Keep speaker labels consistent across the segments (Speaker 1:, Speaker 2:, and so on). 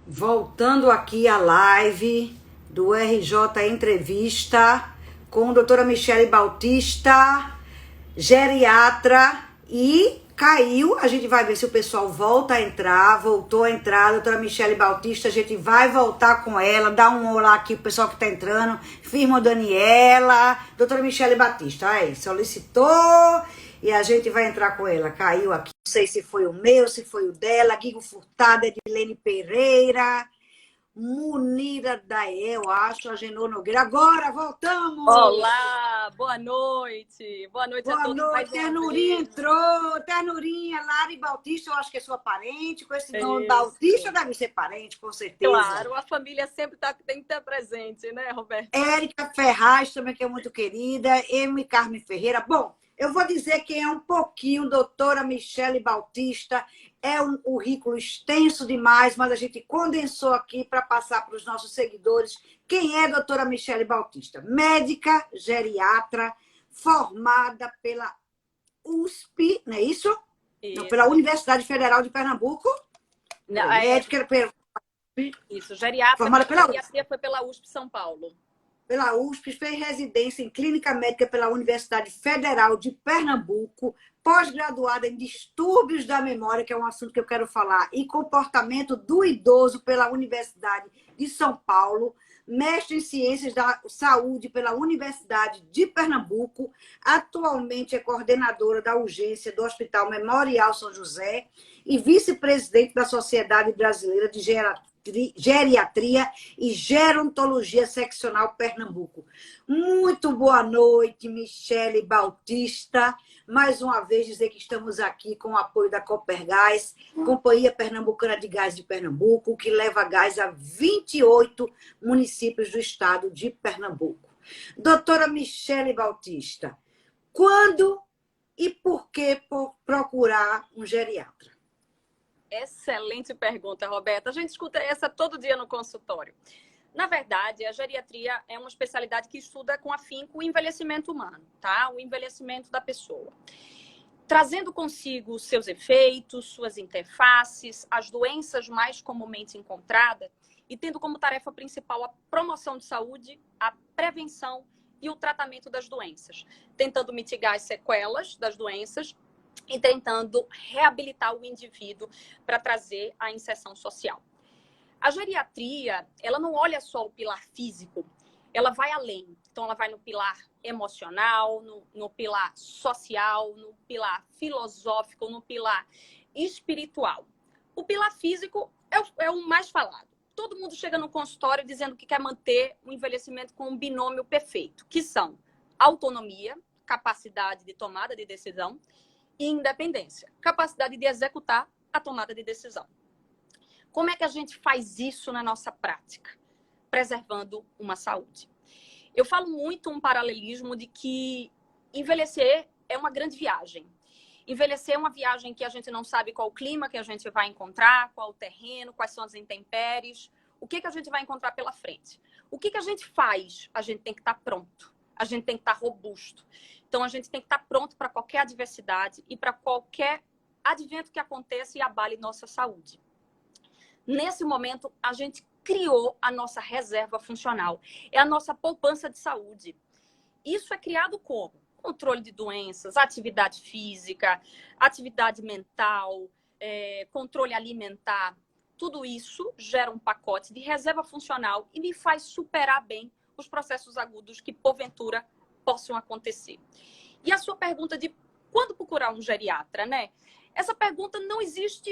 Speaker 1: Voltando aqui à live do RJ Entrevista com a doutora Michele Bautista, geriatra, e caiu. A gente vai ver se o pessoal volta a entrar. Voltou a entrar, a doutora Michele Bautista. A gente vai voltar com ela, dar um olá aqui pro pessoal que tá entrando. Firma Daniela, doutora Michele Batista. Aí, solicitou e a gente vai entrar com ela. Caiu aqui. Não sei se foi o meu, se foi o dela. Guigo Furtado, Edilene Pereira, Munira Daé, eu acho, a Genô Nogueira. Agora voltamos!
Speaker 2: Olá, boa noite. Boa noite a
Speaker 1: Boa
Speaker 2: todos
Speaker 1: noite,
Speaker 2: mais uma
Speaker 1: Ternurinha
Speaker 2: vez.
Speaker 1: entrou. Ternurinha, Lari Bautista, eu acho que é sua parente. Com esse nome Bautista,
Speaker 2: Isso.
Speaker 1: deve ser parente, com certeza.
Speaker 2: Claro, a família sempre tem que estar presente, né, Roberta?
Speaker 1: Érica Ferraz, também, que é muito querida. M. Carmen Ferreira. Bom, eu vou dizer quem é um pouquinho, doutora Michele Bautista. É um currículo extenso demais, mas a gente condensou aqui para passar para os nossos seguidores. Quem é a doutora Michele Bautista? Médica, geriatra, formada pela USP, não é isso? Não, pela
Speaker 2: Isso.
Speaker 1: Universidade Federal de Pernambuco.
Speaker 2: Não,
Speaker 1: Médica,
Speaker 2: isso, geriatra,
Speaker 1: formada
Speaker 2: mas a
Speaker 1: pela USP.
Speaker 2: geriatria foi pela USP São Paulo.
Speaker 1: Pela USP, fez residência em clínica médica pela Universidade Federal de Pernambuco, pós-graduada em distúrbios da memória, que é um assunto que eu quero falar, e comportamento do idoso pela Universidade de São Paulo, mestre em ciências da saúde pela Universidade de Pernambuco, atualmente é coordenadora da urgência do Hospital Memorial São José e vice-presidente da Sociedade Brasileira de Geriatria e Gerontologia Seccional Pernambuco. Muito boa noite, Michele Bautista. Mais uma vez dizer que estamos aqui com o apoio da Copergás, Companhia Pernambucana de Gás de Pernambuco, que leva gás a 28 municípios do estado de Pernambuco. Doutora Michele Bautista, quando e por que procurar um geriatra?
Speaker 2: Excelente pergunta, Roberta. A gente escuta essa todo dia no consultório. Na verdade, a geriatria é uma especialidade que estuda com afinco o envelhecimento humano, tá? O envelhecimento da pessoa. Trazendo consigo seus efeitos, suas interfaces, as doenças mais comumente encontradas e tendo como tarefa principal a promoção de saúde, a prevenção e o tratamento das doenças, tentando mitigar as sequelas das doenças e tentando reabilitar o indivíduo para trazer a inserção social. A geriatria, ela não olha só o pilar físico, ela vai além. Então, ela vai no pilar emocional, no pilar social, no pilar filosófico, no pilar espiritual. O pilar físico é o mais falado. Todo mundo chega no consultório dizendo que quer manter o envelhecimento com um binômio perfeito, que são autonomia, capacidade de tomada de decisão, e independência, capacidade de executar a tomada de decisão. Como é que a gente faz isso na nossa prática? Preservando uma saúde. Eu falo muito um paralelismo de que envelhecer é uma grande viagem. Envelhecer é uma viagem que a gente não sabe qual o clima que a gente vai encontrar, qual o terreno, quais são as intempéries, o que a gente vai encontrar pela frente. O que a gente faz? A gente tem que estar pronto, a gente tem que estar robusto. Então, a gente tem que estar pronto para qualquer adversidade e para qualquer advento que aconteça e abale nossa saúde. Nesse momento, a gente criou a nossa reserva funcional. É a nossa poupança de saúde. Isso é criado como? Controle de doenças, atividade física, atividade mental, controle alimentar. Tudo isso gera um pacote de reserva funcional e me faz superar bem os processos agudos que, porventura, possam acontecer. E a sua pergunta de quando procurar um geriatra, né? Essa pergunta não existe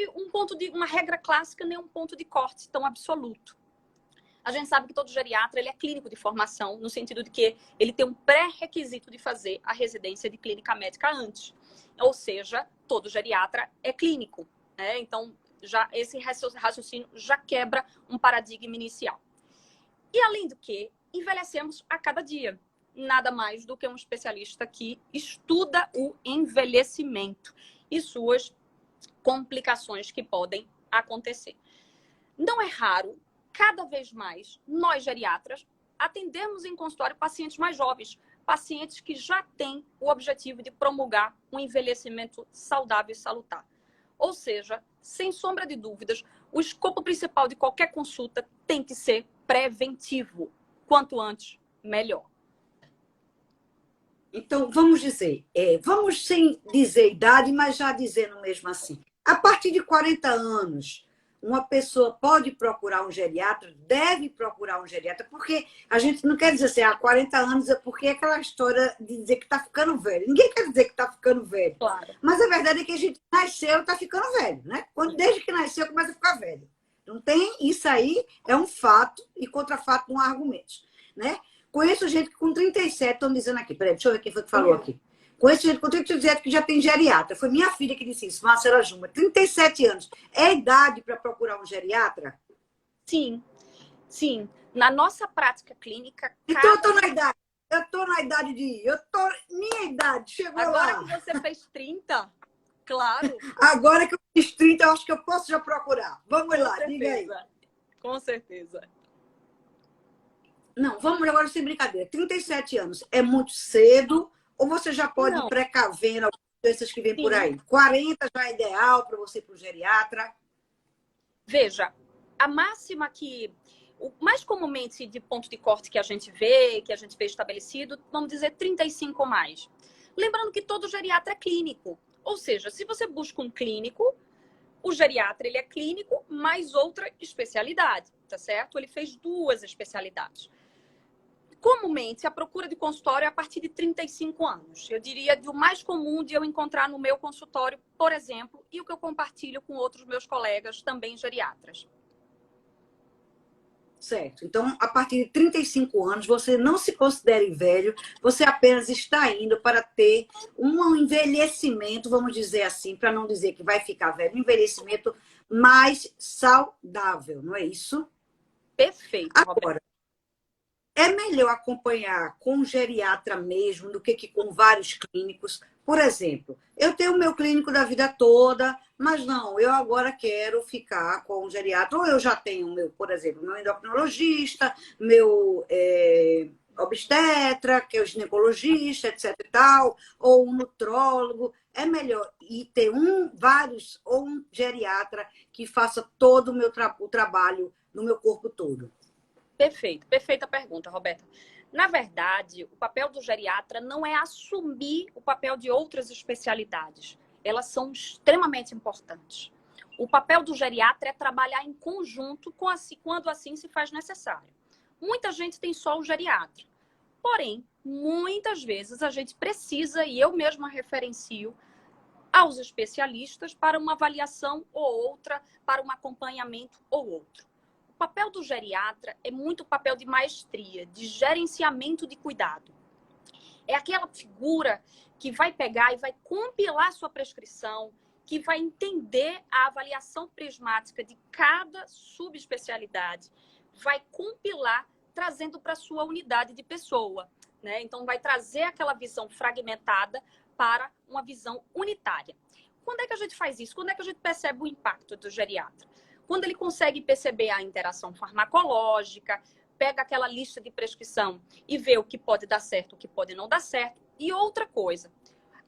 Speaker 2: uma regra clássica nem um ponto de corte tão absoluto. A gente sabe que todo geriatra ele é clínico de formação, no sentido de que ele tem um pré-requisito de fazer a residência de clínica médica antes. Ou seja, todo geriatra é clínico, né? Então, já esse raciocínio já quebra um paradigma inicial. E, além do que, envelhecemos a cada dia. Nada mais do que um especialista que estuda o envelhecimento e suas complicações que podem acontecer. Não é raro, cada vez mais, nós geriatras atendemos em consultório pacientes mais jovens, pacientes que já têm o objetivo de promulgar um envelhecimento saudável e salutar. Ou seja, sem sombra de dúvidas, O escopo principal de qualquer consulta tem que ser preventivo. Quanto antes, melhor.
Speaker 1: Então, vamos dizer, vamos sem dizer idade, mas já dizendo mesmo assim. A partir de 40 anos, uma pessoa pode procurar um geriatra, deve procurar um geriatra, porque a gente não quer dizer assim, 40 anos é porque é aquela história de dizer que está ficando velho. Ninguém quer dizer que está ficando velho.
Speaker 2: Claro.
Speaker 1: Mas a verdade é que a gente nasceu e está ficando velho, né? Desde que nasceu, começa a ficar velho. Não tem, isso aí é um fato e contra fato não há argumentos, né? Conheço gente que com 37, estão dizendo aqui, peraí, deixa eu ver quem foi que falou aqui. Conheço gente com 37 que já tem geriatra. Foi minha filha que disse isso, Marcela Juma. 37 anos. É idade para procurar um geriatra?
Speaker 2: Sim, sim. Na nossa prática clínica...
Speaker 1: Então eu estou na idade. Eu estou na idade de ir. Minha idade chegou
Speaker 2: Agora
Speaker 1: lá.
Speaker 2: que você fez 30, claro.
Speaker 1: Agora que eu fiz 30, eu acho que eu posso já procurar. Vamos lá, diga aí.
Speaker 2: Com certeza.
Speaker 1: Não, vamos agora sem brincadeira. 37 anos é muito cedo ou você já pode ir precavendo algumas doenças que vêm por aí? 40 já é ideal para você ir para o geriatra?
Speaker 2: Veja, a máxima que... O mais comumente de ponto de corte que a gente vê estabelecido, vamos dizer 35 ou mais. Lembrando que todo geriatra é clínico. Ou seja, se você busca um clínico, o geriatra ele é clínico mais outra especialidade, tá certo? Ele fez 2 especialidades. Comumente, a procura de consultório é a partir de 35 anos. Eu diria o mais comum de eu encontrar no meu consultório, por exemplo, e o que eu compartilho com outros meus colegas, também geriatras.
Speaker 1: Certo. Então, a partir de 35 anos, você não se considere velho, você apenas está indo para ter um envelhecimento, vamos dizer assim, para não dizer que vai ficar velho, um envelhecimento mais saudável, não é isso?
Speaker 2: Perfeito,
Speaker 1: Agora, é melhor acompanhar com um geriatra mesmo do que com vários clínicos. Por exemplo, eu tenho o meu clínico da vida toda, mas não, eu agora quero ficar com um geriatra. Ou eu já tenho, por exemplo, meu endocrinologista, meu obstetra, que é o ginecologista, etc e tal, ou um nutrólogo. É melhor ir ter vários, ou um geriatra que faça todo o o trabalho no meu corpo todo.
Speaker 2: Perfeito, perfeita pergunta, Roberta. Na verdade, o papel do geriatra não é assumir o papel de outras especialidades. Elas são extremamente importantes. O papel do geriatra é trabalhar em conjunto quando assim se faz necessário. Muita gente tem só o geriatra. Porém, muitas vezes a gente precisa, e eu mesma referencio, aos especialistas para uma avaliação ou outra, para um acompanhamento ou outro. O papel do geriatra é muito papel de maestria, de gerenciamento de cuidado. É aquela figura que vai pegar e vai compilar sua prescrição, que vai entender a avaliação prismática de cada subespecialidade, vai compilar trazendo para a sua unidade de pessoa, né? Então, vai trazer aquela visão fragmentada para uma visão unitária. Quando é que a gente faz isso? Quando é que a gente percebe o impacto do geriatra? Quando ele consegue perceber a interação farmacológica, pega aquela lista de prescrição e vê o que pode dar certo, o que pode não dar certo. E outra coisa,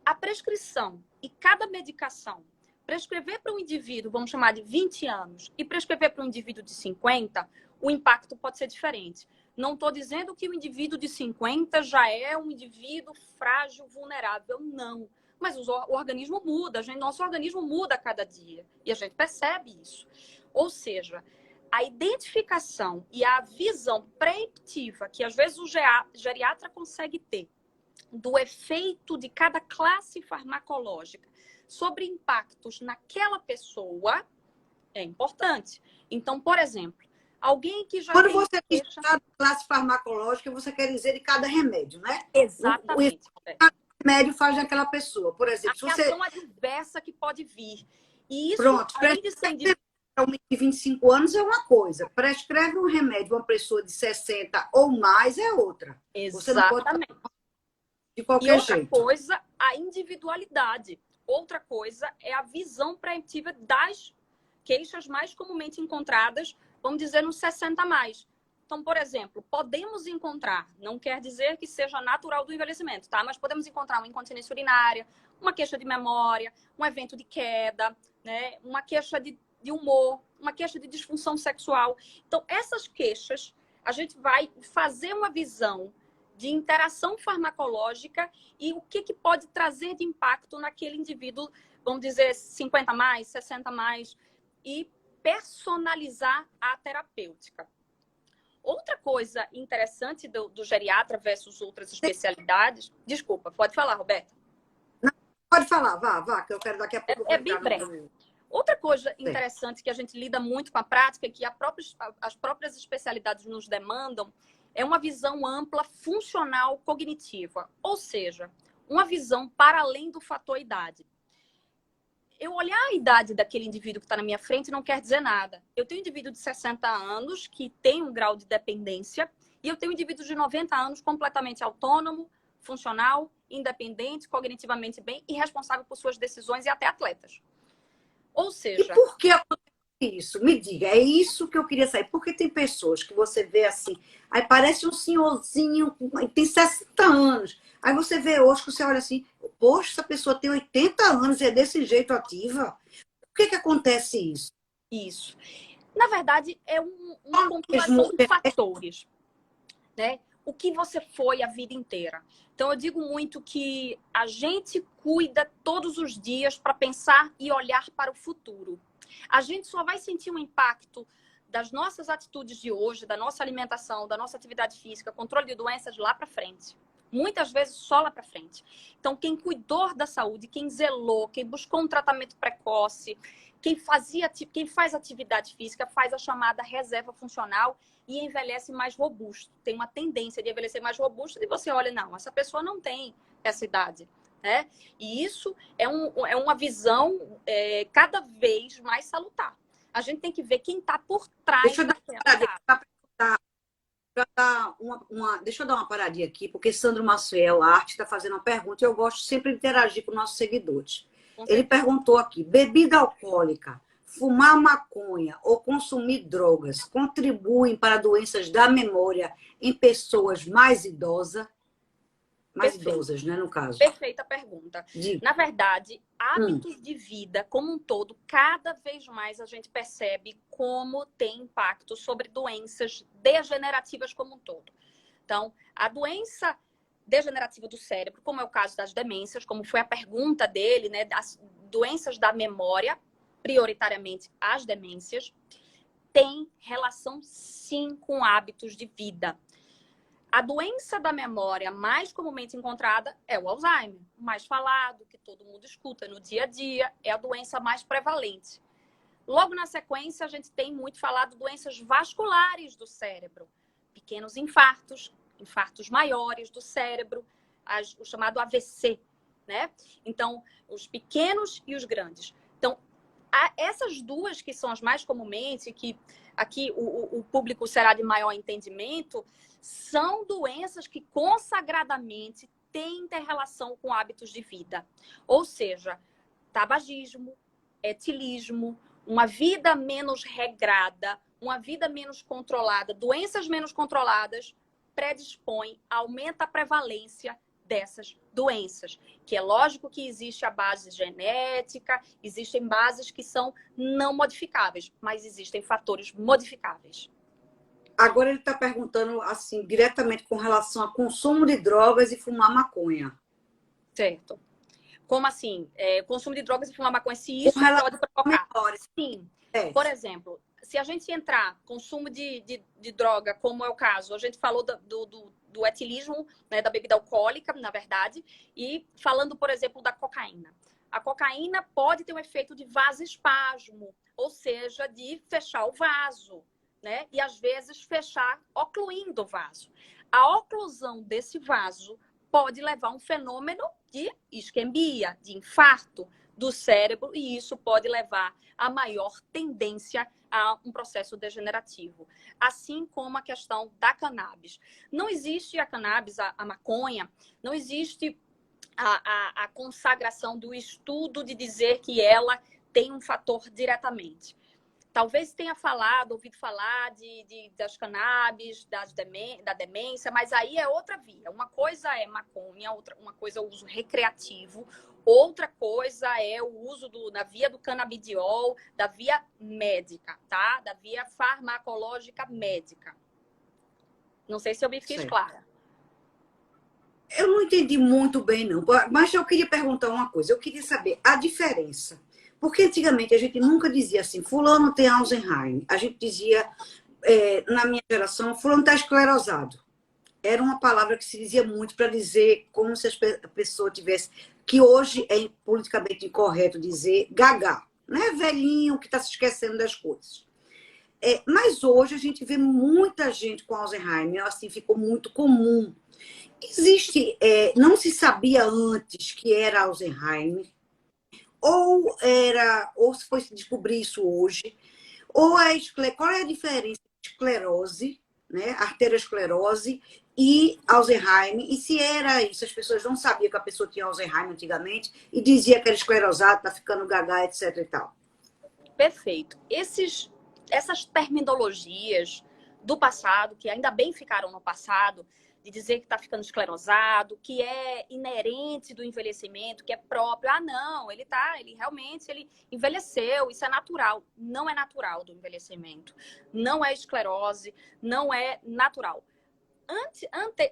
Speaker 2: a prescrição e cada medicação, prescrever para um indivíduo, vamos chamar de 20 anos, e prescrever para um indivíduo de 50, o impacto pode ser diferente. Não estou dizendo que o indivíduo de 50 já é um indivíduo frágil, vulnerável, não. Mas o organismo muda, nosso organismo muda a cada dia. E a gente percebe isso. Ou seja, a identificação e a visão preemptiva que às vezes o geriatra consegue ter do efeito de cada classe farmacológica sobre impactos naquela pessoa é importante. Então, por exemplo, alguém que já
Speaker 1: Quando você diz cada classe farmacológica, você quer dizer de cada remédio, né?
Speaker 2: Exatamente.
Speaker 1: O remédio faz naquela pessoa. Por exemplo,
Speaker 2: a reação adversa que pode vir. E isso,
Speaker 1: pronto,
Speaker 2: além de ser
Speaker 1: de 25 anos é uma coisa. Prescreve um remédio a uma pessoa de 60 ou mais é outra.
Speaker 2: Exatamente.
Speaker 1: Você não pode de qualquer jeito.
Speaker 2: E outra coisa, a individualidade. Outra coisa é a visão preemptiva das queixas mais comumente encontradas, vamos dizer, nos 60 a mais. Então, por exemplo, podemos encontrar, não quer dizer que seja natural do envelhecimento, tá? Mas podemos encontrar uma incontinência urinária, uma queixa de memória, um evento de queda, né? Uma queixa de humor, uma queixa de disfunção sexual. Então, essas queixas, a gente vai fazer uma visão de interação farmacológica e o que pode trazer de impacto naquele indivíduo, vamos dizer, 50 mais, 60 mais, e personalizar a terapêutica. Outra coisa interessante do geriatra versus outras especialidades... Desculpa, pode falar, Roberta.
Speaker 1: Não, pode falar, vá, que eu quero daqui a pouco...
Speaker 2: É bem breve. Outra coisa interessante que a gente lida muito com a prática, que as próprias especialidades nos demandam, é uma visão ampla, funcional, cognitiva. Ou seja, uma visão para além do fator idade. Eu olhar a idade daquele indivíduo que está na minha frente não quer dizer nada. Eu tenho um indivíduo de 60 anos que tem um grau de dependência e eu tenho um indivíduo de 90 anos completamente autônomo, funcional, independente, cognitivamente bem e responsável por suas decisões e até atletas. Ou seja...
Speaker 1: E por que acontece isso? Me diga, é isso que eu queria saber. Porque tem pessoas que você vê assim, aí parece um senhorzinho, tem 60 anos. Aí você vê hoje, que você olha assim, poxa, essa pessoa tem 80 anos e é desse jeito ativa. Por que acontece isso?
Speaker 2: Isso. Na verdade, é uma compilação de fatores, né? O que você foi a vida inteira. Então, eu digo muito que a gente cuida todos os dias para pensar e olhar para o futuro. A gente só vai sentir um impacto das nossas atitudes de hoje, da nossa alimentação, da nossa atividade física, controle de doenças lá para frente. Muitas vezes só lá para frente. Então, quem cuidou da saúde, quem zelou, quem buscou um tratamento precoce, quem faz atividade física, faz a chamada reserva funcional e envelhece mais robusto. Tem uma tendência de envelhecer mais robusto e você olha, não, essa pessoa não tem essa idade. Né? E isso é uma visão cada vez mais salutar. A gente tem que ver quem está por trás daquela idade.
Speaker 1: Deixa eu dar uma paradinha aqui, porque Sandro Maciel, a arte, está fazendo uma pergunta e eu gosto sempre de interagir com nossos seguidores. Ele perguntou aqui, bebida alcoólica, fumar maconha ou consumir drogas contribuem para doenças da memória em pessoas mais idosas? Mais idosas, né, no caso.
Speaker 2: Perfeita pergunta. Na verdade, hábitos de vida como um todo, cada vez mais a gente percebe como tem impacto sobre doenças degenerativas como um todo. Então, a doença degenerativa do cérebro, como é o caso das demências, como foi a pergunta dele, né, das doenças da memória, prioritariamente as demências, tem relação sim com hábitos de vida. A doença da memória mais comumente encontrada é o Alzheimer, o mais falado, que todo mundo escuta no dia a dia, é a doença mais prevalente. Logo na sequência, a gente tem muito falado doenças vasculares do cérebro, pequenos infartos, infartos maiores do cérebro, o chamado AVC, né? Então, os pequenos e os grandes. Então, essas duas que são as mais comumente, que aqui o público será de maior entendimento, são doenças que consagradamente têm interrelação com hábitos de vida. Ou seja, tabagismo, etilismo, uma vida menos regrada, uma vida menos controlada, doenças menos controladas, predispõe, aumenta a prevalência dessas doenças. Que é lógico que existe a base genética, existem bases que são não modificáveis, mas existem fatores modificáveis.
Speaker 1: Agora ele está perguntando assim, diretamente com relação ao consumo de drogas e fumar maconha.
Speaker 2: Certo. Como assim? Consumo de drogas e fumar maconha, se isso pode provocar? Sim. Por exemplo, se a gente entrar consumo de droga, como é o caso, a gente falou do etilismo, né, da bebida alcoólica, na verdade, e falando, por exemplo, da cocaína. A cocaína pode ter um efeito de vasoespasmo, ou seja, de fechar o vaso, né? E às vezes fechar ocluindo o vaso. A oclusão desse vaso pode levar a um fenômeno de isquemia, de infarto do cérebro, e isso pode levar a maior tendência a um processo degenerativo. Assim como a questão da cannabis. Não existe a cannabis, a maconha, não existe a consagração do estudo de dizer que ela tem um fator diretamente. Talvez tenha ouvido falar das cannabis, da demência, mas aí é outra via. Uma coisa é maconha, uma coisa é o uso recreativo, outra coisa é o uso da via do canabidiol, da via médica, tá? Da via farmacológica médica. Não sei se eu me fiz clara.
Speaker 1: Eu não entendi muito bem, não. Mas eu queria perguntar uma coisa. Eu queria saber a diferença. Porque antigamente a gente nunca dizia assim, fulano tem Alzheimer. A gente dizia, na minha geração, fulano está esclerosado. Era uma palavra que se dizia muito para dizer como se a pessoa tivesse... Que hoje é politicamente incorreto dizer gaga, né? Velhinho que está se esquecendo das coisas. Mas hoje a gente vê muita gente com Alzheimer, assim, ficou muito comum. Existe... não se sabia antes que era Alzheimer, ou se foi se descobrir isso hoje, qual é a diferença de esclerose, né, arteriosclerose e Alzheimer, e se era isso, as pessoas não sabiam que a pessoa tinha Alzheimer antigamente e dizia que era esclerosado, tá ficando gaga, etc e tal.
Speaker 2: Perfeito. Essas terminologias do passado, que ainda bem ficaram no passado, de dizer que está ficando esclerosado, que é inerente do envelhecimento, que é próprio. Ah, não, ele realmente envelheceu, isso é natural. Não é natural do envelhecimento. Não é esclerose, não é natural.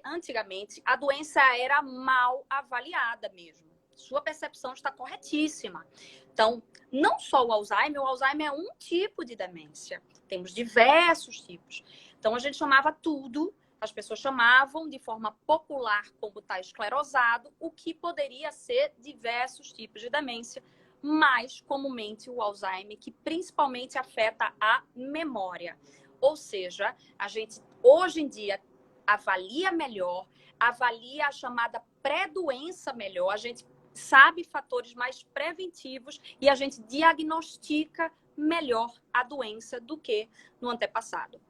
Speaker 2: Antigamente, a doença era mal avaliada mesmo. Sua percepção está corretíssima. Então, não só o Alzheimer é um tipo de demência. Temos diversos tipos. Então, a gente chamava tudo, as pessoas chamavam de forma popular como está esclerosado, o que poderia ser diversos tipos de demência, mais comumente o Alzheimer, que principalmente afeta a memória. Ou seja, a gente hoje em dia avalia melhor, avalia a chamada pré-doença melhor, a gente sabe fatores mais preventivos e a gente diagnostica melhor a doença do que no antepassado.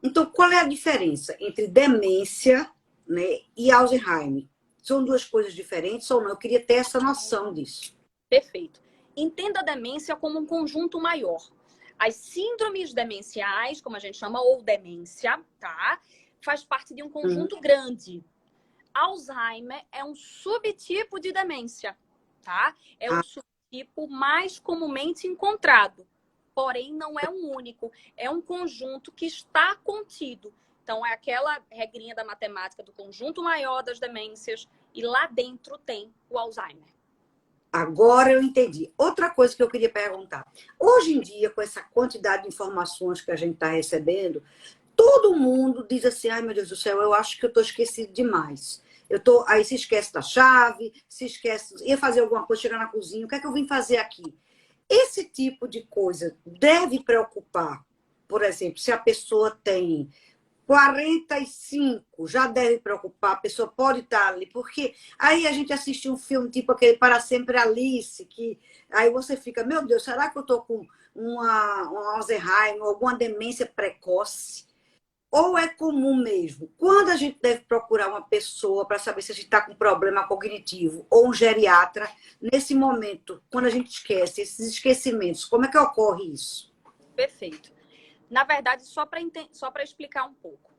Speaker 1: Então, qual é a diferença entre demência, né, e Alzheimer? São duas coisas diferentes ou não? Eu queria ter essa noção disso.
Speaker 2: Perfeito. Entenda a demência como um conjunto maior. As síndromes demenciais, como a gente chama, ou demência, tá? Faz parte de um conjunto grande. Alzheimer é um subtipo de demência, tá? É o subtipo mais comumente encontrado. Porém, não é um único. É um conjunto que está contido. Então, é aquela regrinha da matemática do conjunto maior das demências e lá dentro tem o Alzheimer.
Speaker 1: Agora eu entendi. Outra coisa que eu queria perguntar. Hoje em dia, com essa quantidade de informações que a gente está recebendo, todo mundo diz assim, ai meu Deus do céu, eu acho que eu estou esquecido demais. Aí se esquece da chave, se esquece, ia fazer alguma coisa, chegar na cozinha, o que é que eu vim fazer aqui? Esse tipo de coisa deve preocupar, por exemplo, se a pessoa tem 45, já deve preocupar, a pessoa pode estar ali, porque aí a gente assiste um filme tipo aquele Para Sempre Alice, que aí você fica, meu Deus, será que eu estou com um Alzheimer, alguma demência precoce? Ou é comum mesmo? Quando a gente deve procurar uma pessoa para saber se a gente está com problema cognitivo ou um geriatra, nesse momento, quando a gente esquece esses esquecimentos, como é que ocorre isso?
Speaker 2: Perfeito. Na verdade, só para explicar um pouco.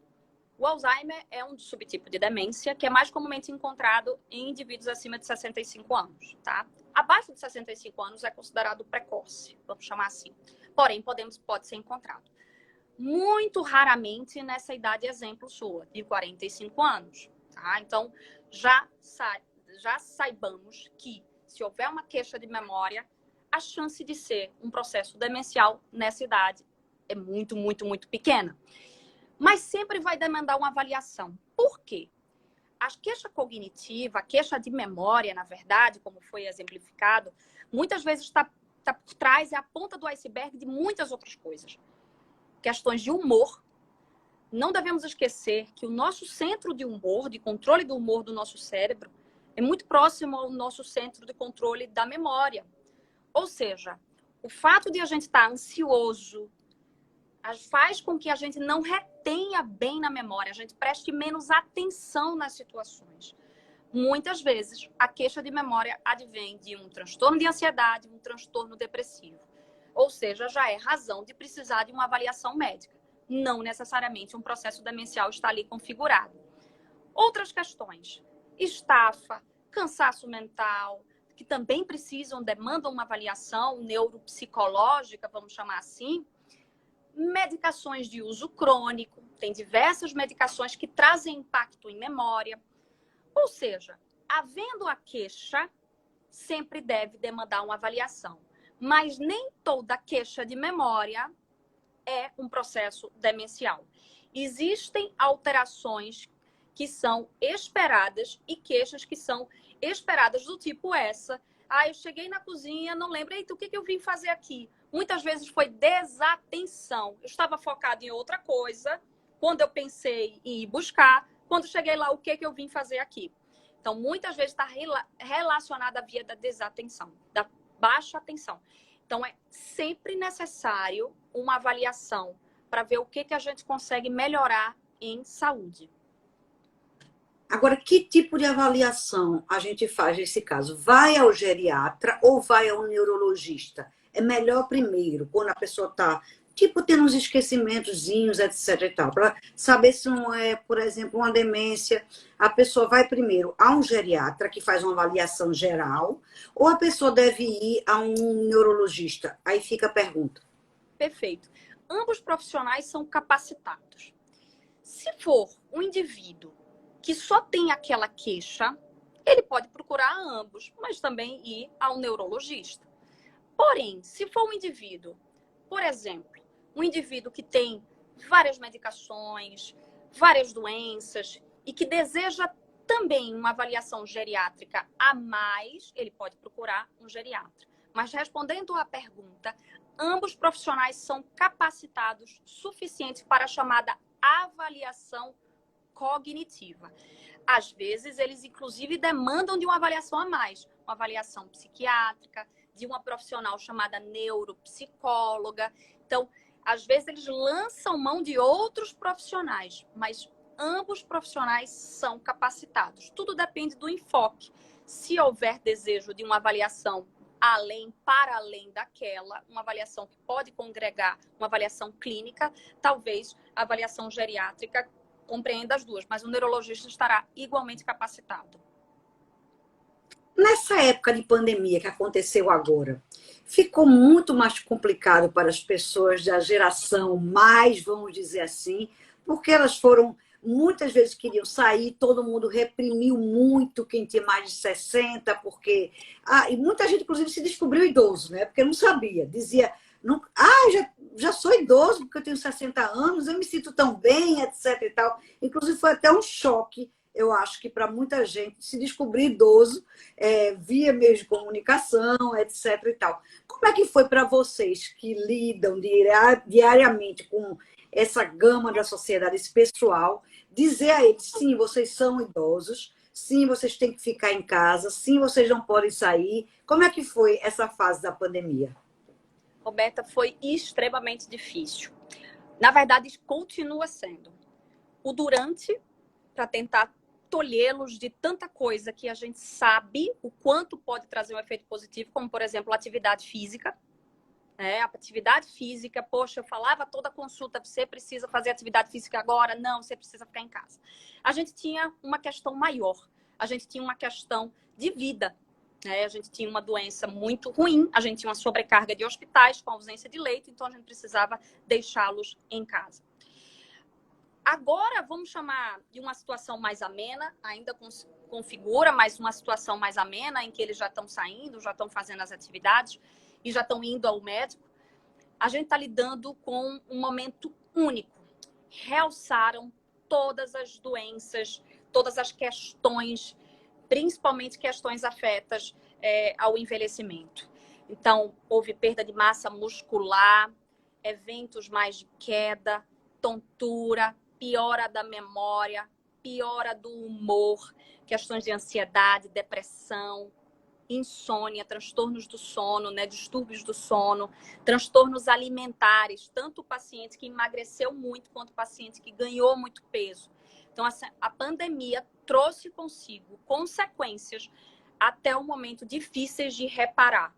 Speaker 2: O Alzheimer é um subtipo de demência que é mais comumente encontrado em indivíduos acima de 65 anos, tá? Abaixo de 65 anos é considerado precoce, vamos chamar assim. Porém, pode ser encontrado. Muito raramente nessa idade exemplo sua, de 45 anos. Tá? Então, já saibamos que se houver uma queixa de memória, a chance de ser um processo demencial nessa idade é muito, muito, muito pequena. Mas sempre vai demandar uma avaliação. Por quê? A queixa cognitiva, a queixa de memória, na verdade, como foi exemplificado, muitas vezes está por trás, é a ponta do iceberg de muitas outras coisas. Questões de humor. Não devemos esquecer que o nosso centro de humor, de controle do humor do nosso cérebro, é muito próximo ao nosso centro de controle da memória. Ou seja, o fato de a gente estar ansioso faz com que a gente não retenha bem na memória, a gente preste menos atenção nas situações. Muitas vezes, a queixa de memória advém de um transtorno de ansiedade, um transtorno depressivo. ou seja, já é razão de precisar de uma avaliação médica. Não necessariamente um processo demencial está ali configurado. Outras questões, estafa, cansaço mental, que também demandam uma avaliação neuropsicológica, vamos chamar assim, medicações de uso crônico, tem diversas medicações que trazem impacto em memória. Ou seja, havendo a queixa, sempre deve demandar uma avaliação. Mas nem toda queixa de memória é um processo demencial. Existem alterações que são esperadas e queixas que são esperadas do tipo essa. Eu cheguei na cozinha, não lembro, eita, o que eu vim fazer aqui? Muitas vezes foi desatenção. Eu estava focada em outra coisa, quando eu pensei em ir buscar, quando cheguei lá, o que eu vim fazer aqui? Então, muitas vezes está relacionada à via da desatenção, da baixa atenção. Então, é sempre necessário uma avaliação para ver o que a gente consegue melhorar em saúde.
Speaker 1: Agora, que tipo de avaliação a gente faz nesse caso? Vai ao geriatra ou vai ao neurologista? É melhor primeiro, quando a pessoa está, tipo, tendo uns esquecimentozinhos, etc e tal, para saber se não é, por exemplo, uma demência. A pessoa vai primeiro a um geriatra, que faz uma avaliação geral, ou a pessoa deve ir a um neurologista? Aí fica a pergunta.
Speaker 2: Perfeito. Ambos profissionais são capacitados. Se for um indivíduo que só tem aquela queixa, ele pode procurar ambos, mas também ir ao neurologista. Porém, se for um indivíduo, por exemplo, um indivíduo que tem várias medicações, várias doenças e que deseja também uma avaliação geriátrica a mais, ele pode procurar um geriatra. Mas respondendo à pergunta, ambos profissionais são capacitados suficientes para a chamada avaliação cognitiva. Às vezes, eles inclusive demandam de uma avaliação a mais, uma avaliação psiquiátrica, de uma profissional chamada neuropsicóloga. Então, às vezes, eles lançam mão de outros profissionais, mas ambos profissionais são capacitados. Tudo depende do enfoque. Se houver desejo de uma avaliação para além daquela, uma avaliação que pode congregar uma avaliação clínica, talvez a avaliação geriátrica compreenda as duas, mas o neurologista estará igualmente capacitado.
Speaker 1: Nessa época de pandemia que aconteceu agora, ficou muito mais complicado para as pessoas da geração mais, vamos dizer assim, porque elas foram, muitas vezes queriam sair, todo mundo reprimiu muito quem tinha mais de 60, porque... e muita gente, inclusive, se descobriu idoso, né? Porque não sabia, dizia... Não, já sou idoso porque eu tenho 60 anos, eu me sinto tão bem, etc e tal. Inclusive foi até um choque, eu acho que para muita gente se descobrir idoso via meios de comunicação, etc e tal. Como é que foi para vocês que lidam diariamente com essa gama da sociedade, esse pessoal, dizer a eles, sim, vocês são idosos, sim, vocês têm que ficar em casa, sim, vocês não podem sair. Como é que foi essa fase da pandemia?
Speaker 2: Roberta, foi extremamente difícil. Na verdade, continua sendo. O durante, para tentar tolhê-los de tanta coisa que a gente sabe o quanto pode trazer um efeito positivo, como, por exemplo, a atividade física. A atividade física, poxa, eu falava toda consulta, você precisa fazer atividade física agora? Não, você precisa ficar em casa. A gente tinha uma questão maior. A gente tinha uma questão de vida. A gente tinha uma doença muito ruim, a gente tinha uma sobrecarga de hospitais com ausência de leito, então a gente precisava deixá-los em casa. Agora, vamos chamar de uma situação mais amena, ainda configura, mas uma situação mais amena, em que eles já estão saindo, já estão fazendo as atividades e já estão indo ao médico. A gente está lidando com um momento único. Realçaram todas as doenças, todas as questões, principalmente questões afetas ao envelhecimento. Então, houve perda de massa muscular, eventos mais de queda, tontura, piora da memória, piora do humor, questões de ansiedade, depressão, insônia, transtornos do sono, distúrbios do sono, transtornos alimentares, tanto o paciente que emagreceu muito quanto o paciente que ganhou muito peso. Então, a pandemia trouxe consigo consequências até o momento difíceis de reparar.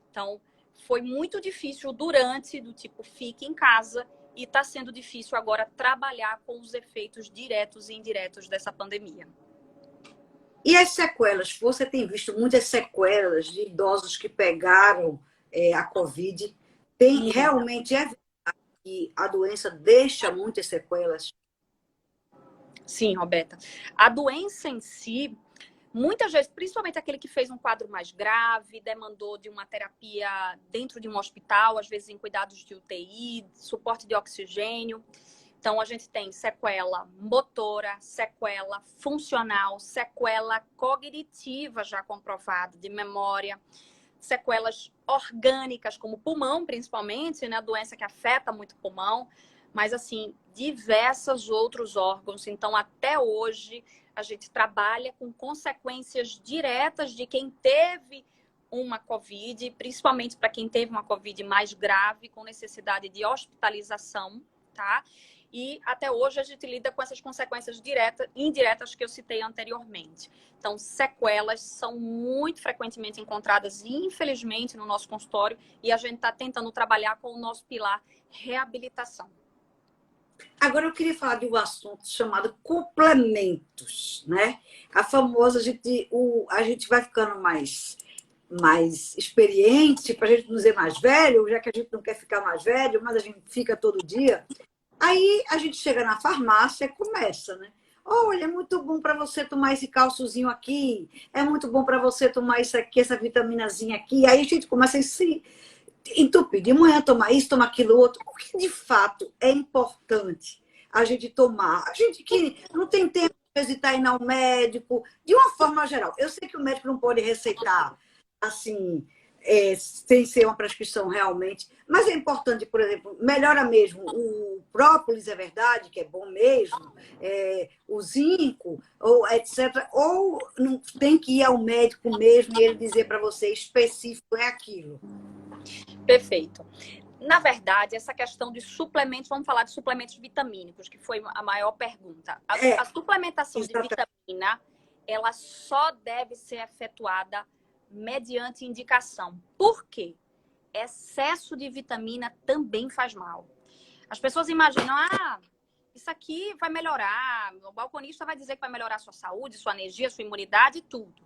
Speaker 2: Então, foi muito difícil durante, do tipo, fique em casa, e está sendo difícil agora trabalhar com os efeitos diretos e indiretos dessa pandemia.
Speaker 1: E as sequelas? Você tem visto muitas sequelas de idosos que pegaram a Covid? Tem realmente que a doença deixa muitas sequelas?
Speaker 2: Sim, Roberta. A doença em si, muitas vezes, principalmente aquele que fez um quadro mais grave, demandou de uma terapia dentro de um hospital, às vezes em cuidados de UTI, suporte de oxigênio. Então, a gente tem sequela motora, sequela funcional, sequela cognitiva já comprovada de memória, sequelas orgânicas, como pulmão, principalmente, né? Doença que afeta muito o pulmão, mas, assim, diversos outros órgãos. Então, até hoje, a gente trabalha com consequências diretas de quem teve uma COVID, principalmente para quem teve uma COVID mais grave, com necessidade de hospitalização, tá? E até hoje a gente lida com essas consequências diretas e indiretas que eu citei anteriormente. Então, sequelas são muito frequentemente encontradas, infelizmente, no nosso consultório, e a gente está tentando trabalhar com o nosso pilar reabilitação.
Speaker 1: Agora eu queria falar de um assunto chamado complementos, né? A famosa, a gente vai ficando mais experiente, para a gente não dizer mais velho, já que a gente não quer ficar mais velho, mas a gente fica todo dia. Aí a gente chega na farmácia e começa, né? Olha, é muito bom para você tomar esse cálciozinho aqui, é muito bom para você tomar isso aqui, essa vitaminazinha aqui. Aí a gente começa a se entupir. De manhã tomar isso, tomar aquilo outro. O que de fato é importante a gente tomar? A gente que não tem tempo de hesitar em ir ao médico, de uma forma geral. Eu sei que o médico não pode receitar assim, sem ser uma prescrição realmente. Mas é importante, por exemplo, melhora mesmo o própolis, é verdade, que é bom mesmo, o zinco, ou etc. Ou não tem que ir ao médico mesmo e ele dizer para você específico é aquilo.
Speaker 2: Perfeito. Na verdade, essa questão de suplementos, vamos falar de suplementos vitamínicos, que foi a maior pergunta. A suplementação de vitamina, ela só deve ser efetuada mediante indicação. Por quê? Excesso de vitamina também faz mal. As pessoas imaginam, isso aqui vai melhorar, o balconista vai dizer que vai melhorar a sua saúde, sua energia, sua imunidade, tudo.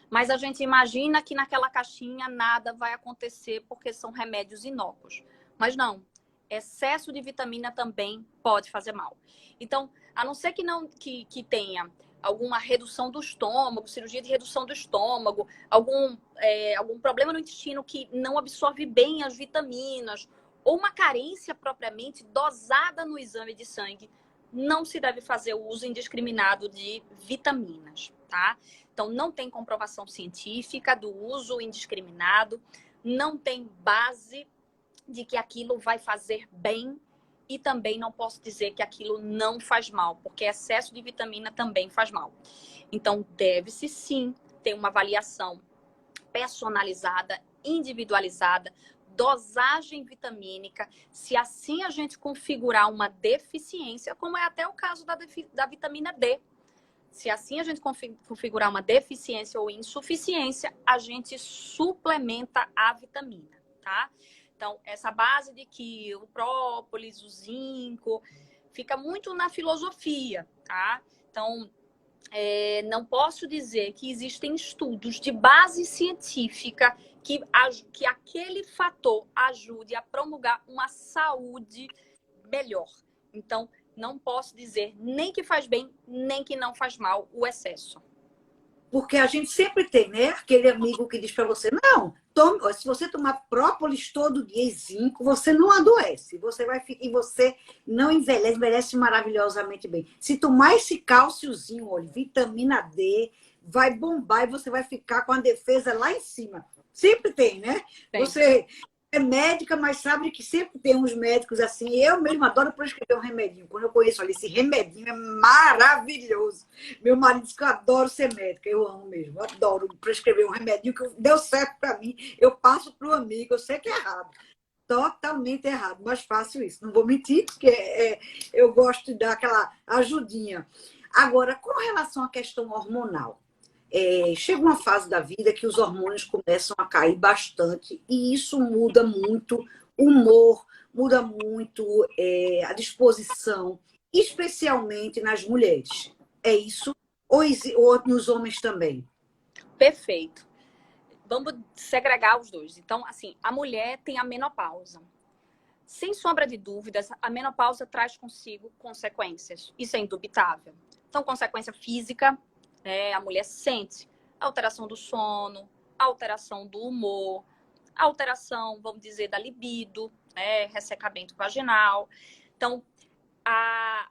Speaker 2: Mas a gente imagina que naquela caixinha nada vai acontecer porque são remédios inócuos. Mas não, excesso de vitamina também pode fazer mal. Então, a não ser que tenha alguma redução do estômago, cirurgia de redução do estômago, algum problema no intestino que não absorve bem as vitaminas, ou uma carência propriamente dosada no exame de sangue, não se deve fazer o uso indiscriminado de vitaminas, tá? Então, não tem comprovação científica do uso indiscriminado, não tem base de que aquilo vai fazer bem e também não posso dizer que aquilo não faz mal, porque excesso de vitamina também faz mal. Então, deve-se sim ter uma avaliação personalizada, individualizada, dosagem vitamínica, se assim a gente configurar uma deficiência, como é até o caso da vitamina D. Se assim a gente configurar uma deficiência ou insuficiência, a gente suplementa a vitamina, tá? Então, essa base de que o própolis, o zinco, fica muito na filosofia, tá? Então, não posso dizer que existem estudos de base científica que aquele fator ajude a promulgar uma saúde melhor. Então, não posso dizer nem que faz bem, nem que não faz mal o excesso.
Speaker 1: Porque a gente sempre tem, né? Aquele amigo que diz para você, não, se você tomar própolis todo dia e zinco, você não adoece. E você não envelhece maravilhosamente bem. Se tomar esse cálciozinho, olha, vitamina D, vai bombar e você vai ficar com a defesa lá em cima. Sempre tem, né? Tem. Você é médica, mas sabe que sempre tem uns médicos assim. Eu mesmo adoro prescrever um remedinho. Quando eu conheço, olha, esse remedinho é maravilhoso. Meu marido diz que eu adoro ser médica. Eu amo mesmo, eu adoro prescrever um remedinho que deu certo para mim. Eu passo para o amigo, eu sei que é errado. Totalmente errado, mas faço isso. Não vou mentir, porque eu gosto de dar aquela ajudinha. Agora, com relação à questão hormonal, chega uma fase da vida que os hormônios começam a cair bastante e isso muda muito o humor, muda muito a disposição, especialmente nas mulheres. É isso? Ou nos homens também?
Speaker 2: Perfeito. Vamos segregar os dois. Então, assim, a mulher tem a menopausa. Sem sombra de dúvidas, a menopausa traz consigo consequências. Isso é indubitável. Então, consequência física, a mulher sente alteração do sono, alteração do humor, alteração, vamos dizer, da libido, ressecamento vaginal. Então, a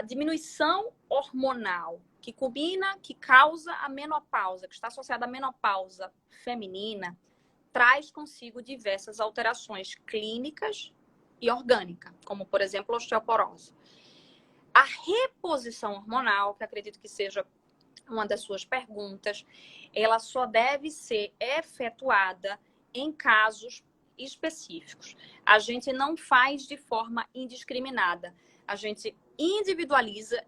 Speaker 2: diminuição hormonal que combina, que causa a menopausa, que está associada à menopausa feminina, traz consigo diversas alterações clínicas e orgânicas, como, por exemplo, a osteoporose. A reposição hormonal, que acredito que seja uma das suas perguntas, ela só deve ser efetuada em casos específicos. A gente não faz de forma indiscriminada. A gente individualiza,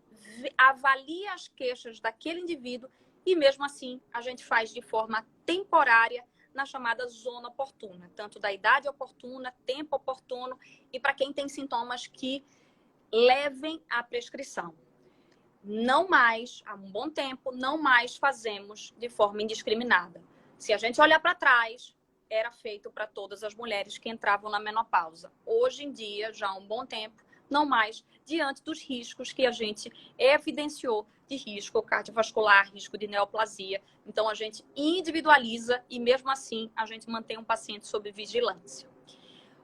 Speaker 2: avalia as queixas daquele indivíduo e, mesmo assim, a gente faz de forma temporária na chamada zona oportuna, tanto da idade oportuna, tempo oportuno e para quem tem sintomas que levem à prescrição. Não mais, há um bom tempo, não mais fazemos de forma indiscriminada. Se a gente olhar para trás, era feito para todas as mulheres que entravam na menopausa. Hoje em dia, já há um bom tempo, não mais, diante dos riscos que a gente evidenciou de risco cardiovascular, risco de neoplasia. Então, a gente individualiza e, mesmo assim, a gente mantém um paciente sob vigilância.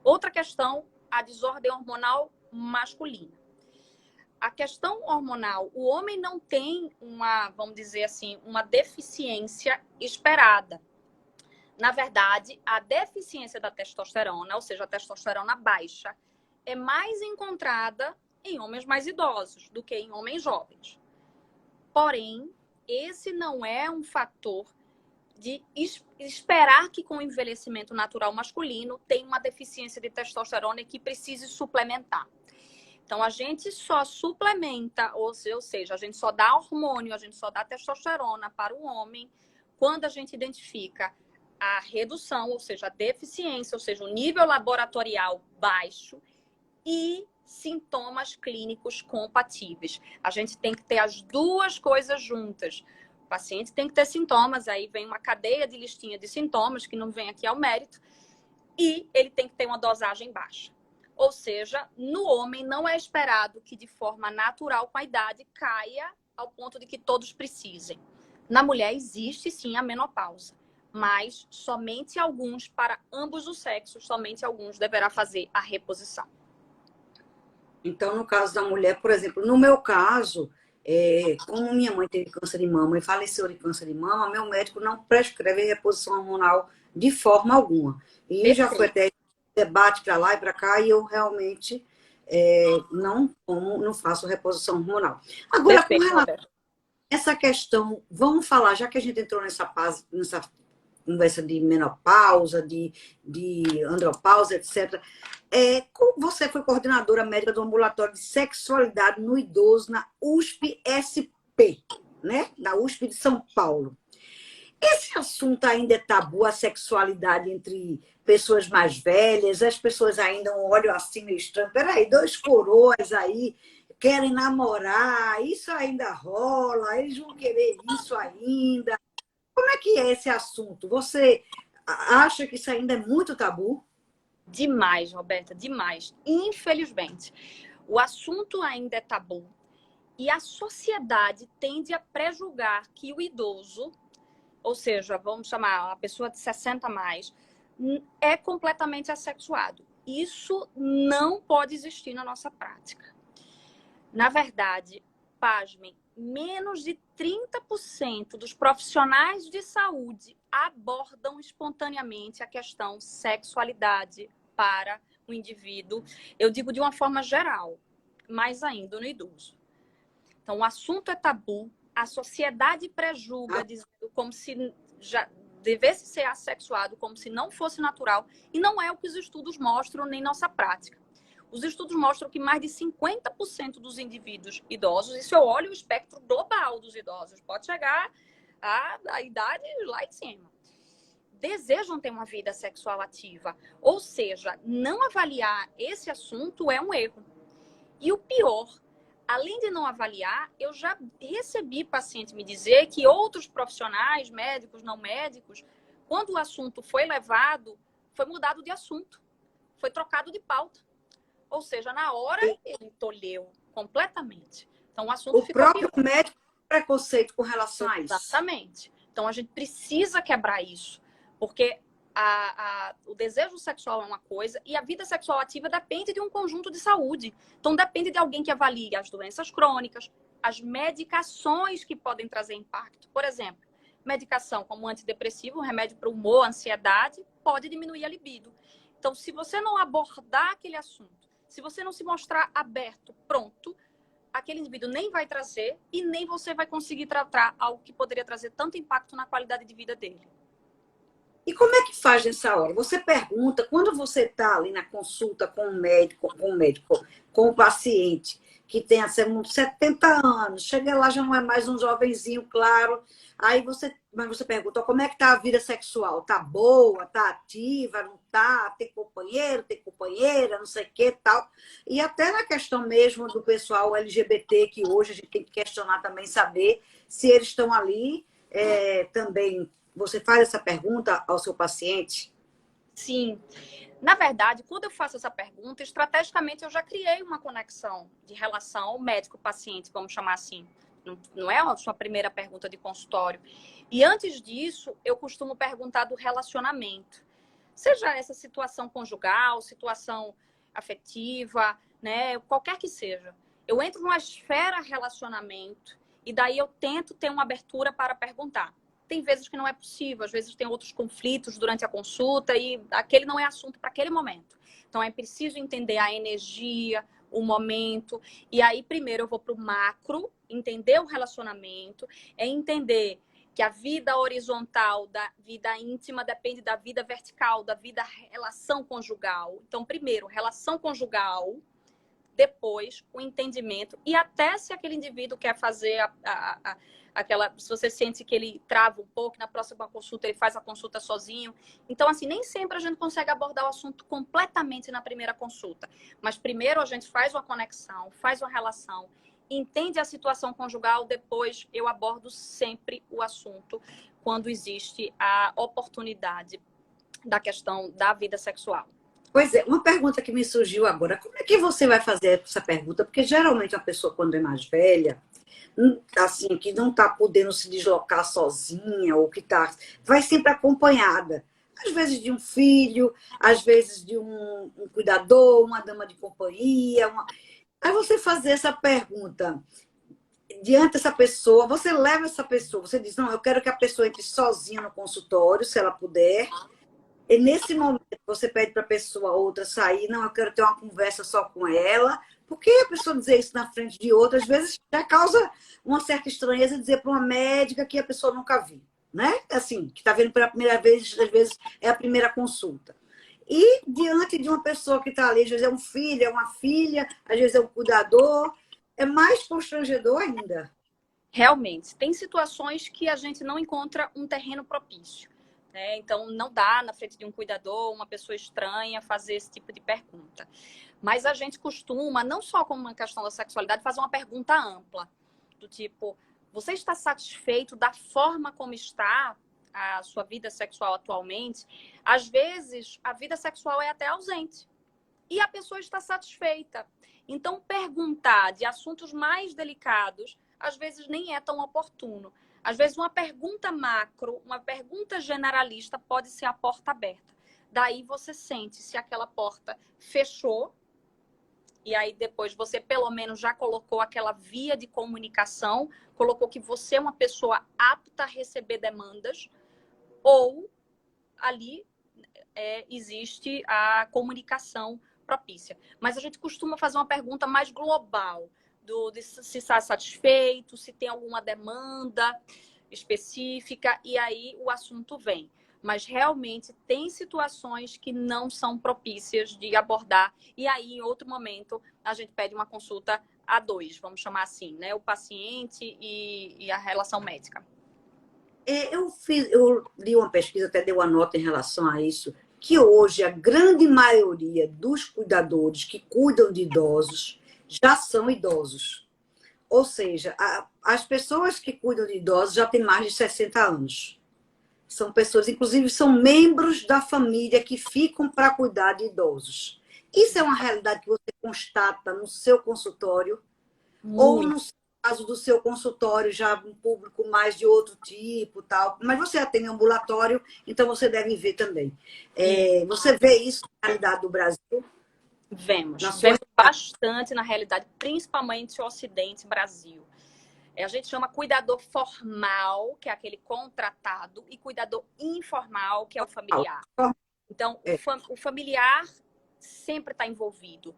Speaker 2: Outra questão, a desordem hormonal masculina. A questão hormonal, o homem não tem vamos dizer assim, uma deficiência esperada. Na verdade, a deficiência da testosterona, ou seja, a testosterona baixa, é mais encontrada em homens mais idosos do que em homens jovens. Porém, esse não é um fator de esperar que com o envelhecimento natural masculino tenha uma deficiência de testosterona e que precise suplementar. Então, a gente só suplementa, ou seja, a gente só dá hormônio, a gente só dá testosterona para o homem quando a gente identifica a redução, ou seja, a deficiência, ou seja, o nível laboratorial baixo e sintomas clínicos compatíveis. A gente tem que ter as duas coisas juntas. O paciente tem que ter sintomas, aí vem uma cadeia de listinha de sintomas, que não vem aqui ao mérito, e ele tem que ter uma dosagem baixa. Ou seja, no homem não é esperado que de forma natural, com a idade, caia ao ponto de que todos precisem. Na mulher existe sim a menopausa, mas somente alguns, para ambos os sexos, somente alguns deverá fazer a reposição.
Speaker 1: Então, no caso da mulher, por exemplo, no meu caso, como minha mãe teve câncer de mama e faleceu de câncer de mama, meu médico não prescreve reposição hormonal de forma alguma. E já foi até debate para lá e para cá e eu realmente não faço reposição hormonal. Agora, com relação a essa questão, vamos falar, já que a gente entrou nessa conversa de menopausa, de andropausa, etc. Você foi coordenadora médica do ambulatório de sexualidade no idoso na USP-SP, né? Na USP de São Paulo. Esse assunto ainda é tabu, a sexualidade entre pessoas mais velhas, as pessoas ainda olham assim meio estranho. Peraí, dois coroas aí querem namorar, isso ainda rola, eles vão querer isso ainda. Como é que é esse assunto? Você acha que isso ainda é muito tabu?
Speaker 2: Demais, Roberta, demais. Infelizmente, o assunto ainda é tabu e a sociedade tende a prejulgar que o idoso, ou seja, vamos chamar a pessoa de 60 a mais, é completamente assexuado. Isso não pode existir na nossa prática. Na verdade, pasmem, menos de 30% dos profissionais de saúde abordam espontaneamente a questão sexualidade para o indivíduo. Eu digo de uma forma geral, mais ainda no idoso. Então, o assunto é tabu, a sociedade prejulga, dizendo como se já devesse ser assexuado, como se não fosse natural, e não é o que os estudos mostram, nem nossa prática. Os estudos mostram que mais de 50% dos indivíduos idosos, isso eu olho o espectro global dos idosos, pode chegar a idade lá em cima. Desejam ter uma vida sexual ativa. Ou seja, não avaliar esse assunto é um erro. E o pior, além de não avaliar, eu já recebi paciente me dizer que outros profissionais, médicos, não médicos, quando o assunto foi levado, foi mudado de assunto, foi trocado de pauta. Ou seja, na hora ele tolheu completamente. Então o assunto
Speaker 1: O
Speaker 2: ficou
Speaker 1: próprio
Speaker 2: pior.
Speaker 1: médico tem preconceito com relação a isso.
Speaker 2: Exatamente. Então a gente precisa quebrar isso, porque o desejo sexual é uma coisa e a vida sexual ativa depende de um conjunto de saúde. Então depende de alguém que avalie as doenças crônicas, as medicações que podem trazer impacto. Por exemplo, medicação como antidepressivo, um remédio para o humor, ansiedade, pode diminuir a libido. Então, se você não abordar aquele assunto, se você não se mostrar aberto, pronto, aquele indivíduo nem vai trazer e nem você vai conseguir tratar algo que poderia trazer tanto impacto na qualidade de vida dele.
Speaker 1: E como é que faz nessa hora? Você pergunta, quando você está ali na consulta com o paciente, que tem assim, uns 70 anos, chega lá, já não é mais um jovenzinho, claro. Mas você pergunta, como é que está a vida sexual? Tá boa, tá ativa, não tá? Tem companheiro, tem companheira, não sei o que tal. E até na questão mesmo do pessoal LGBT, que hoje a gente tem que questionar também, saber se eles estão ali também. Você faz essa pergunta ao seu paciente?
Speaker 2: Sim. Na verdade, quando eu faço essa pergunta, estrategicamente eu já criei uma conexão de relação médico-paciente, vamos chamar assim. Não é a sua primeira pergunta de consultório. E antes disso, eu costumo perguntar do relacionamento. Seja essa situação conjugal, situação afetiva, né? Qualquer que seja. Eu entro numa esfera relacionamento e daí eu tento ter uma abertura para perguntar. Tem vezes que não é possível, às vezes tem outros conflitos durante a consulta e aquele não é assunto para aquele momento. Então é preciso entender a energia, o momento. E aí, primeiro, eu vou para o macro, entender o relacionamento, entender que a vida horizontal da vida íntima depende da vida vertical, da vida relação conjugal. Então, primeiro, relação conjugal, depois o entendimento e até se aquele indivíduo quer fazer aquela, se você sente que ele trava um pouco, na próxima consulta ele faz a consulta sozinho. Então, assim, nem sempre a gente consegue abordar o assunto completamente na primeira consulta. Mas primeiro a gente faz uma conexão, faz uma relação, entende a situação conjugal, depois eu abordo sempre o assunto quando existe a oportunidade da questão da vida sexual.
Speaker 1: Pois é, uma pergunta que me surgiu agora. Como é que você vai fazer essa pergunta? Porque geralmente a pessoa, quando é mais velha, assim, que não está podendo se deslocar sozinha, ou que vai sempre acompanhada. Às vezes de um filho, às vezes de um cuidador, uma dama de companhia. Aí você fazer essa pergunta diante dessa pessoa, você leva essa pessoa, você diz, não, eu quero que a pessoa entre sozinha no consultório, se ela puder. E nesse momento você pede para a pessoa outra sair, não, eu quero ter uma conversa só com ela. Por que a pessoa dizer isso na frente de outra? Às vezes já causa uma certa estranheza dizer para uma médica que a pessoa nunca viu, né? Assim, que está vendo pela primeira vez, às vezes é a primeira consulta. E diante de uma pessoa que está ali, às vezes é um filho, é uma filha, às vezes é um cuidador, é mais constrangedor ainda.
Speaker 2: Realmente, tem situações que a gente não encontra um terreno propício. Né? Então, não dá na frente de um cuidador, uma pessoa estranha, fazer esse tipo de pergunta. Mas a gente costuma, não só como uma questão da sexualidade, fazer uma pergunta ampla. Do tipo, você está satisfeito da forma como está a sua vida sexual atualmente? Às vezes, a vida sexual é até ausente. E a pessoa está satisfeita. Então, perguntar de assuntos mais delicados, às vezes nem é tão oportuno. Às vezes, uma pergunta macro, uma pergunta generalista pode ser a porta aberta. Daí você sente se aquela porta fechou, e aí depois você pelo menos já colocou aquela via de comunicação, colocou que você é uma pessoa apta a receber demandas, ou ali existe a comunicação propícia. Mas a gente costuma fazer uma pergunta mais global, de se está satisfeito, se tem alguma demanda específica, e aí o assunto vem. Mas realmente tem situações que não são propícias de abordar, e aí em outro momento a gente pede uma consulta a dois, vamos chamar assim, né? O paciente e a relação médica.
Speaker 1: Eu li uma pesquisa, até dei uma nota em relação a isso, que hoje a grande maioria dos cuidadores que cuidam de idosos já são idosos. Ou seja, as pessoas que cuidam de idosos já têm mais de 60 anos. São pessoas, inclusive, são membros da família que ficam para cuidar de idosos. Isso é uma realidade que você constata no seu consultório ou
Speaker 2: Muito.
Speaker 1: no caso do seu consultório, já um público mais de outro tipo, tal. Mas você já tem ambulatório, então você deve ver também. Você vê isso na realidade do Brasil?
Speaker 2: Vemos.
Speaker 1: Na sua
Speaker 2: Vemos bastante na realidade, principalmente o Ocidente, Brasil. A gente chama cuidador formal, que é aquele contratado, e cuidador informal, que é o familiar. Então, o familiar sempre está envolvido.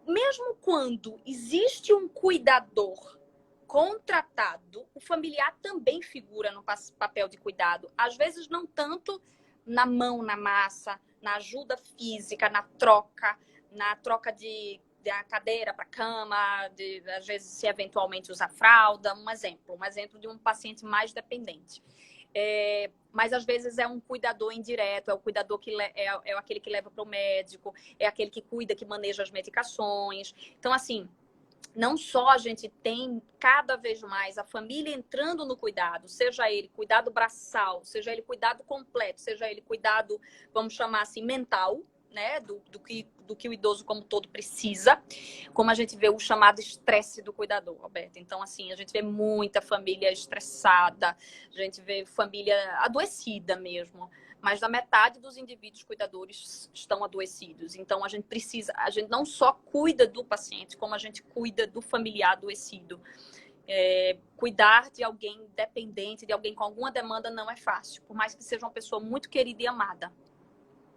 Speaker 2: Mesmo quando existe um cuidador contratado, o familiar também figura no papel de cuidado. Às vezes, não tanto na mão, na massa, na ajuda física, na troca da cadeira para a cama, às vezes, se eventualmente usar fralda. Um exemplo de um paciente mais dependente. Mas às vezes é um cuidador indireto, é o cuidador que é aquele que leva para o médico, é aquele que cuida, que maneja as medicações. Então, assim, não só a gente tem cada vez mais a família entrando no cuidado, seja ele cuidado braçal, seja ele cuidado completo, seja ele cuidado, vamos chamar assim, mental, né, do que o idoso como todo precisa, como a gente vê o chamado estresse do cuidador, Roberta. Então, assim, a gente vê muita família estressada, a gente vê família adoecida mesmo, mas a metade dos indivíduos cuidadores estão adoecidos. Então, a gente não só cuida do paciente, como a gente cuida do familiar adoecido. Cuidar de alguém dependente, de alguém com alguma demanda, não é fácil, por mais que seja uma pessoa muito querida e amada.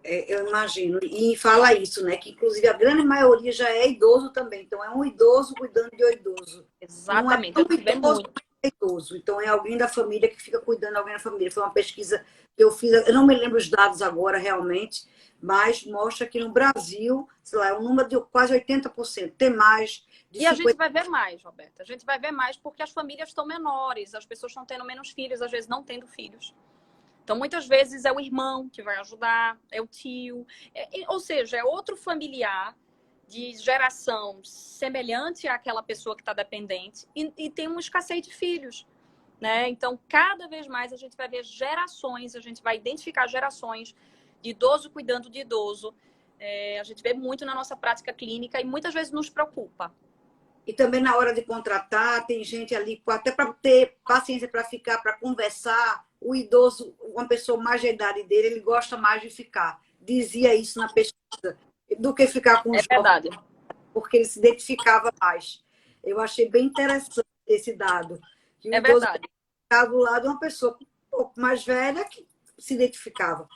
Speaker 1: Eu imagino. E fala isso, né? Que inclusive a grande maioria já é idoso também. Então é um idoso cuidando de um idoso. Não é
Speaker 2: Exatamente,
Speaker 1: tão
Speaker 2: a gente vê
Speaker 1: idoso,
Speaker 2: muito.
Speaker 1: mas é idoso. Então é alguém da família que fica cuidando de alguém da família. Foi uma pesquisa que eu fiz, eu não me lembro os dados agora realmente, mas mostra que no Brasil, sei lá, é um número de quase 80%. Tem mais de
Speaker 2: E a gente
Speaker 1: 50%.
Speaker 2: vai ver mais, Roberta. A gente vai ver mais porque as famílias estão menores, as pessoas estão tendo menos filhos, às vezes não tendo filhos. Então, muitas vezes é o irmão que vai ajudar, é o tio, ou seja, é outro familiar de geração semelhante àquela pessoa que está dependente e tem uma escassez de filhos, né? Então, cada vez mais a gente vai ver gerações, a gente vai identificar gerações de idoso cuidando de idoso. A gente vê muito na nossa prática clínica e muitas vezes nos preocupa.
Speaker 1: E também na hora de contratar, tem gente ali, até para ter paciência para ficar, para conversar. O idoso, uma pessoa mais de idade dele, ele gosta mais de ficar. Dizia isso na pesquisa, do que ficar com o
Speaker 2: É
Speaker 1: jovem,
Speaker 2: verdade.
Speaker 1: porque ele se identificava mais. Eu achei bem interessante esse dado, que o
Speaker 2: É
Speaker 1: idoso
Speaker 2: verdade.
Speaker 1: ficava do lado de uma pessoa um pouco mais velha que se identificava.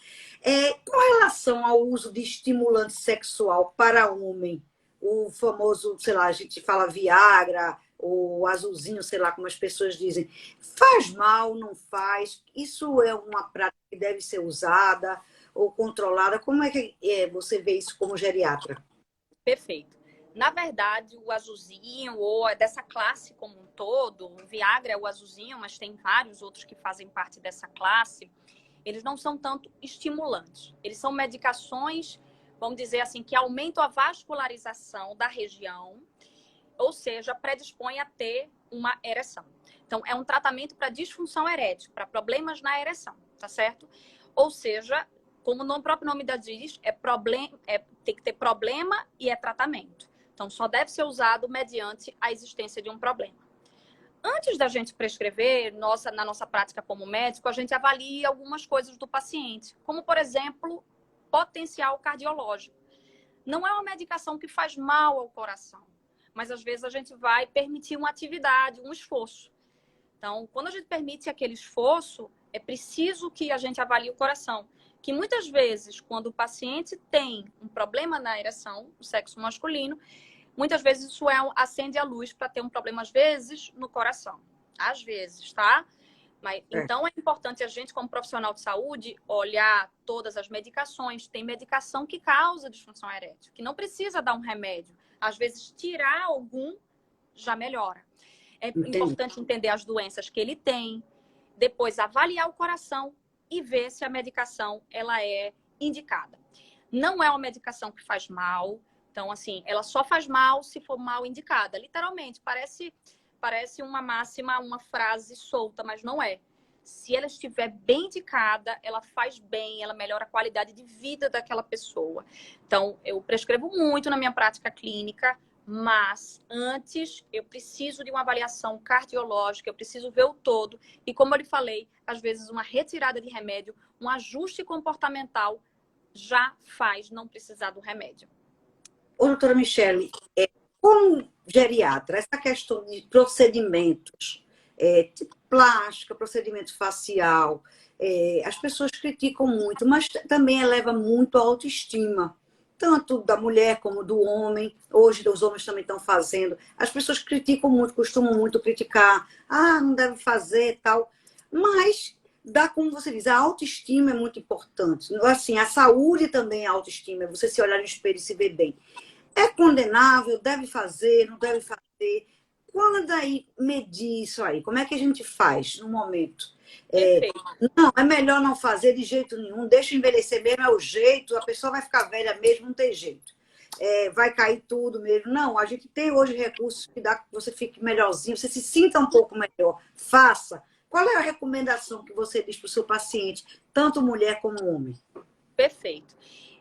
Speaker 1: Com relação ao uso de estimulante sexual para homem, o famoso, sei lá, a gente fala Viagra, o azulzinho, sei lá como as pessoas dizem, faz mal, não faz? Isso é uma prática que deve ser usada ou controlada? Como é que você vê isso como geriatra?
Speaker 2: Perfeito. Na verdade, o azulzinho, ou dessa classe como um todo, o Viagra é o azulzinho, mas tem vários outros que fazem parte dessa classe, eles não são tanto estimulantes. Eles são medicações, vamos dizer assim, que aumentam a vascularização da região, ou seja, predispõe a ter uma ereção. Então, é um tratamento para disfunção erétil, para problemas na ereção, tá certo? Ou seja, como o próprio nome da diz, tem que ter problema e é tratamento. Então, só deve ser usado mediante a existência de um problema. Antes da gente prescrever, na nossa prática como médico, a gente avalia algumas coisas do paciente, como, por exemplo, potencial cardiológico. Não é uma medicação que faz mal ao coração, mas às vezes a gente vai permitir uma atividade, um esforço. Então, quando a gente permite aquele esforço, é preciso que a gente avalie o coração. Que muitas vezes, quando o paciente tem um problema na ereção, o sexo masculino, muitas vezes isso acende a luz para ter um problema, às vezes, no coração. Às vezes, tá? Mas, então, é importante a gente, como profissional de saúde, olhar todas as medicações. Tem medicação que causa disfunção erétil, que não precisa dar um remédio. Às vezes, tirar algum já melhora. É
Speaker 1: Entendi.
Speaker 2: importante entender as doenças que ele tem. depois avaliar o coração e ver se a medicação ela é indicada. Não é uma medicação que faz mal, então, assim, ela só faz mal se for mal indicada. Literalmente, parece uma máxima, uma frase solta, mas não é. Se ela estiver bem indicada, ela faz bem, ela melhora a qualidade de vida daquela pessoa. Então, eu prescrevo muito na minha prática clínica, mas antes eu preciso de uma avaliação cardiológica, eu preciso ver o todo. E como eu lhe falei, às vezes uma retirada de remédio, um ajuste comportamental já faz não precisar do remédio.
Speaker 1: Ô, doutora Michele, como geriatra, essa questão de procedimentos, tipo plástica, procedimento facial, as pessoas criticam muito, mas também eleva muito a autoestima, tanto da mulher como do homem. Hoje os homens também estão fazendo. As pessoas criticam muito, costumam muito criticar. Ah, não deve fazer, tal. Mas dá, como você diz, a autoestima é muito importante. Assim, a saúde também é a autoestima, é você se olhar no espelho e se ver bem. É condenável? Deve fazer? Não deve fazer? Quando aí medir isso aí? Como é que a gente faz no momento? Não, é melhor não fazer de jeito nenhum. Deixa envelhecer mesmo, é o jeito. A pessoa vai ficar velha mesmo, não tem jeito. Vai cair tudo mesmo. Não, a gente tem hoje recursos que dá que você fique melhorzinho, você se sinta um pouco melhor. Faça. Qual é a recomendação que você diz para o seu paciente, tanto mulher como homem?
Speaker 2: Perfeito.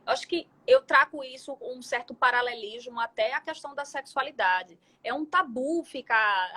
Speaker 2: Acho que eu trago isso um certo paralelismo até a questão da sexualidade. É um tabu ficar,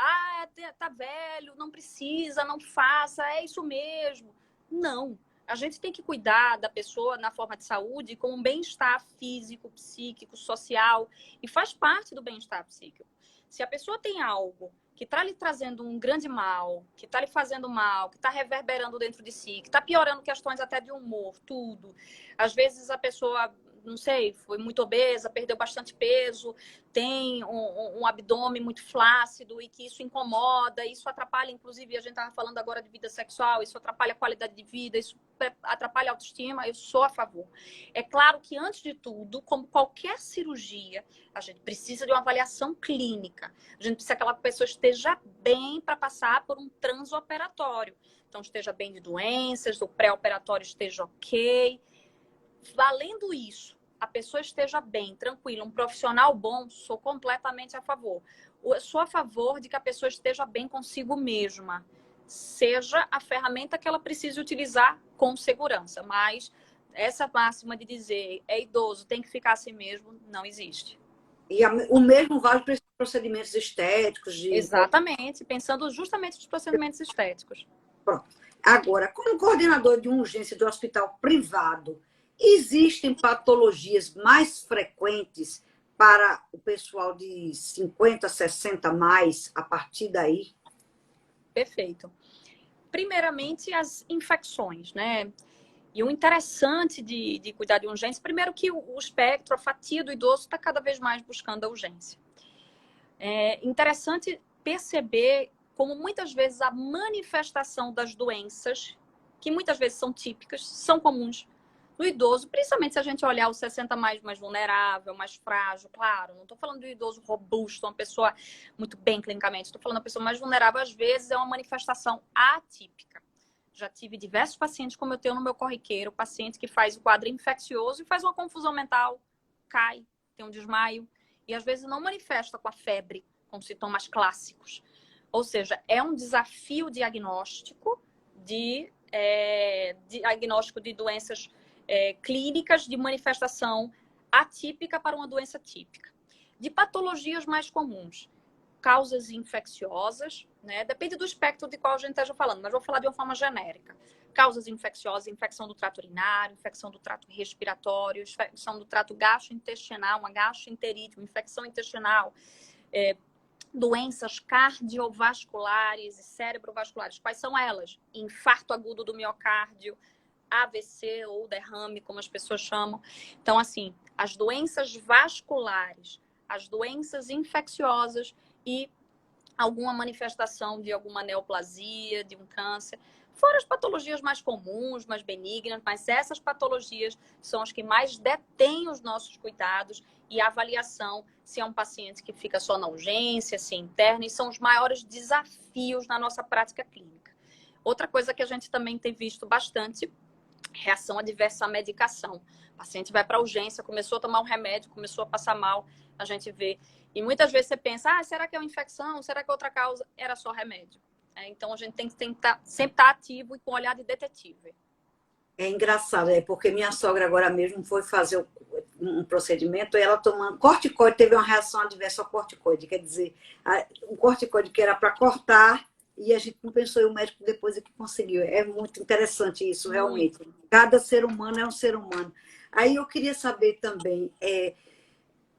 Speaker 2: tá velho, não precisa, não faça, é isso mesmo. Não. A gente tem que cuidar da pessoa na forma de saúde com um bem-estar físico, psíquico, social, e faz parte do bem-estar psíquico. Se a pessoa tem algo que está lhe trazendo um grande mal, que está lhe fazendo mal, que está reverberando dentro de si, que está piorando questões até de humor, tudo. Às vezes a pessoa, não sei, foi muito obesa, perdeu bastante peso, tem um abdômen muito flácido e que isso incomoda, isso atrapalha, inclusive, a gente estava falando agora de vida sexual, isso atrapalha a qualidade de vida, isso atrapalha a autoestima, eu sou a favor. É claro que, antes de tudo, como qualquer cirurgia, a gente precisa de uma avaliação clínica. A gente precisa que aquela pessoa esteja bem para passar por um transoperatório. Então, esteja bem de doenças, o pré-operatório esteja ok. Valendo isso, a pessoa esteja bem, tranquila, um profissional bom, sou completamente a favor. Eu sou a favor de que a pessoa esteja bem consigo mesma. Seja a ferramenta que ela precise utilizar com segurança. Mas essa máxima de dizer é idoso, tem que ficar assim mesmo, não existe.
Speaker 1: E o mesmo vale para esses procedimentos estéticos?
Speaker 2: Exatamente, pensando justamente nos procedimentos estéticos.
Speaker 1: Pronto. Agora, como coordenador de uma urgência de um hospital privado, existem patologias mais frequentes para o pessoal de 50, 60 mais, a partir daí?
Speaker 2: Perfeito. Primeiramente, as infecções, né? E o interessante de cuidar de urgência, primeiro que o espectro, a fatia do idoso está cada vez mais buscando a urgência. É interessante perceber como muitas vezes a manifestação das doenças, que muitas vezes são típicas, são comuns no idoso, principalmente se a gente olhar o 60 mais vulnerável, mais frágil, claro, não estou falando do idoso robusto, uma pessoa muito bem clinicamente, estou falando da pessoa mais vulnerável, às vezes é uma manifestação atípica. Já tive diversos pacientes, como eu tenho no meu corriqueiro, paciente que faz o quadro infeccioso e faz uma confusão mental, cai, tem um desmaio, e às vezes não manifesta com a febre, com sintomas clássicos. Ou seja, é um desafio diagnóstico de diagnóstico de doenças clínicas de manifestação atípica para uma doença típica. De patologias mais comuns, causas infecciosas, né? Depende do espectro de qual a gente esteja falando, mas vou falar de uma forma genérica. Causas infecciosas, infecção do trato urinário, infecção do trato respiratório, infecção do trato gastrointestinal, uma gastroenterite, uma infecção intestinal, doenças cardiovasculares e cerebrovasculares. Quais são elas? Infarto agudo do miocárdio, AVC ou derrame, como as pessoas chamam. Então, assim, as doenças vasculares, as doenças infecciosas e alguma manifestação de alguma neoplasia, de um câncer. Fora as patologias mais comuns, mais benignas, mas essas patologias são as que mais detêm os nossos cuidados e a avaliação se é um paciente que fica só na urgência, se é interno, e são os maiores desafios na nossa prática clínica. Outra coisa que a gente também tem visto bastante, reação adversa à medicação. O paciente vai para a urgência, começou a tomar um remédio, começou a passar mal, a gente vê. E muitas vezes você pensa, será que é uma infecção? Será que é outra causa? Era só remédio. Então, a gente tem que tentar sempre estar ativo e com olhar de detetive.
Speaker 1: É engraçado, porque minha sogra agora mesmo foi fazer um procedimento e ela tomando corticoide, teve uma reação adversa ao corticoide. Quer dizer, o corticoide que era para cortar e a gente não pensou, e o médico depois é que conseguiu. É muito interessante isso, realmente.
Speaker 2: Muito.
Speaker 1: Cada ser humano é um ser humano. Aí eu queria saber também,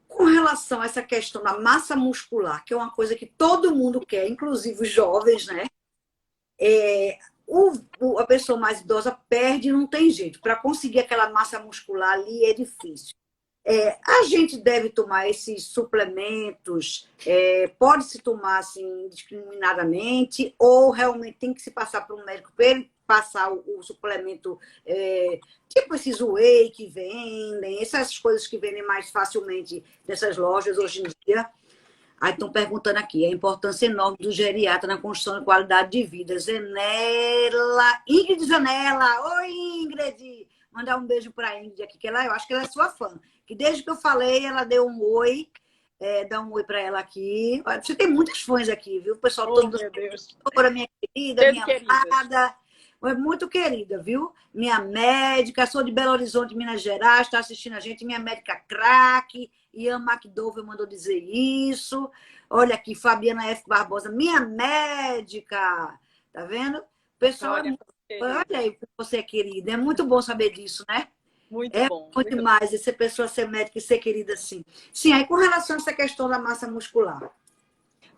Speaker 1: com relação a essa questão da massa muscular, que é uma coisa que todo mundo quer, inclusive os jovens, né? A pessoa mais idosa perde e não tem jeito. Para conseguir aquela massa muscular ali é difícil. A gente deve tomar esses suplementos, pode-se tomar assim, indiscriminadamente, ou realmente tem que se passar para um médico para ele passar o suplemento, tipo esses whey que vendem, essas coisas que vendem mais facilmente nessas lojas hoje em dia. Aí estão perguntando aqui, a importância enorme do geriatra na construção de qualidade de vida. Ingrid Zanella. Oi, Ingrid! Mandar um beijo para a Ingrid aqui, que eu acho que ela é sua fã. Que desde que eu falei, ela deu um oi. Dá um oi para ela aqui. Você tem muitas fãs aqui, viu? O pessoal todo.
Speaker 2: Meu Deus.
Speaker 1: Minha querida, minha amada. É muito querida, viu? Minha médica, sou de Belo Horizonte, Minas Gerais, está assistindo a gente, minha médica craque. Ian McDowell mandou dizer isso. Olha aqui, Fabiana F. Barbosa, minha médica. Tá vendo? Pessoal, olha aí, você é querida. É muito bom saber disso, né?
Speaker 2: Muito bom.
Speaker 1: Muito demais essa pessoa ser médica e ser querida assim. Sim, aí com relação a essa questão da massa muscular.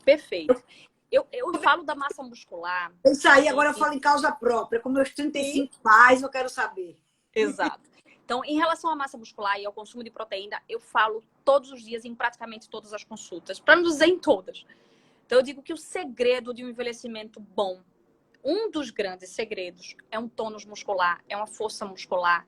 Speaker 2: Perfeito. Eu falo da massa muscular.
Speaker 1: Isso aí, agora eu falo em causa própria. Com meus 35 mais, eu quero saber.
Speaker 2: Exato. Então, em relação à massa muscular e ao consumo de proteína, eu falo todos os dias em praticamente todas as consultas, para não dizer em todas. Então, eu digo que o segredo de um envelhecimento bom, um dos grandes segredos, é um tônus muscular, é uma força muscular,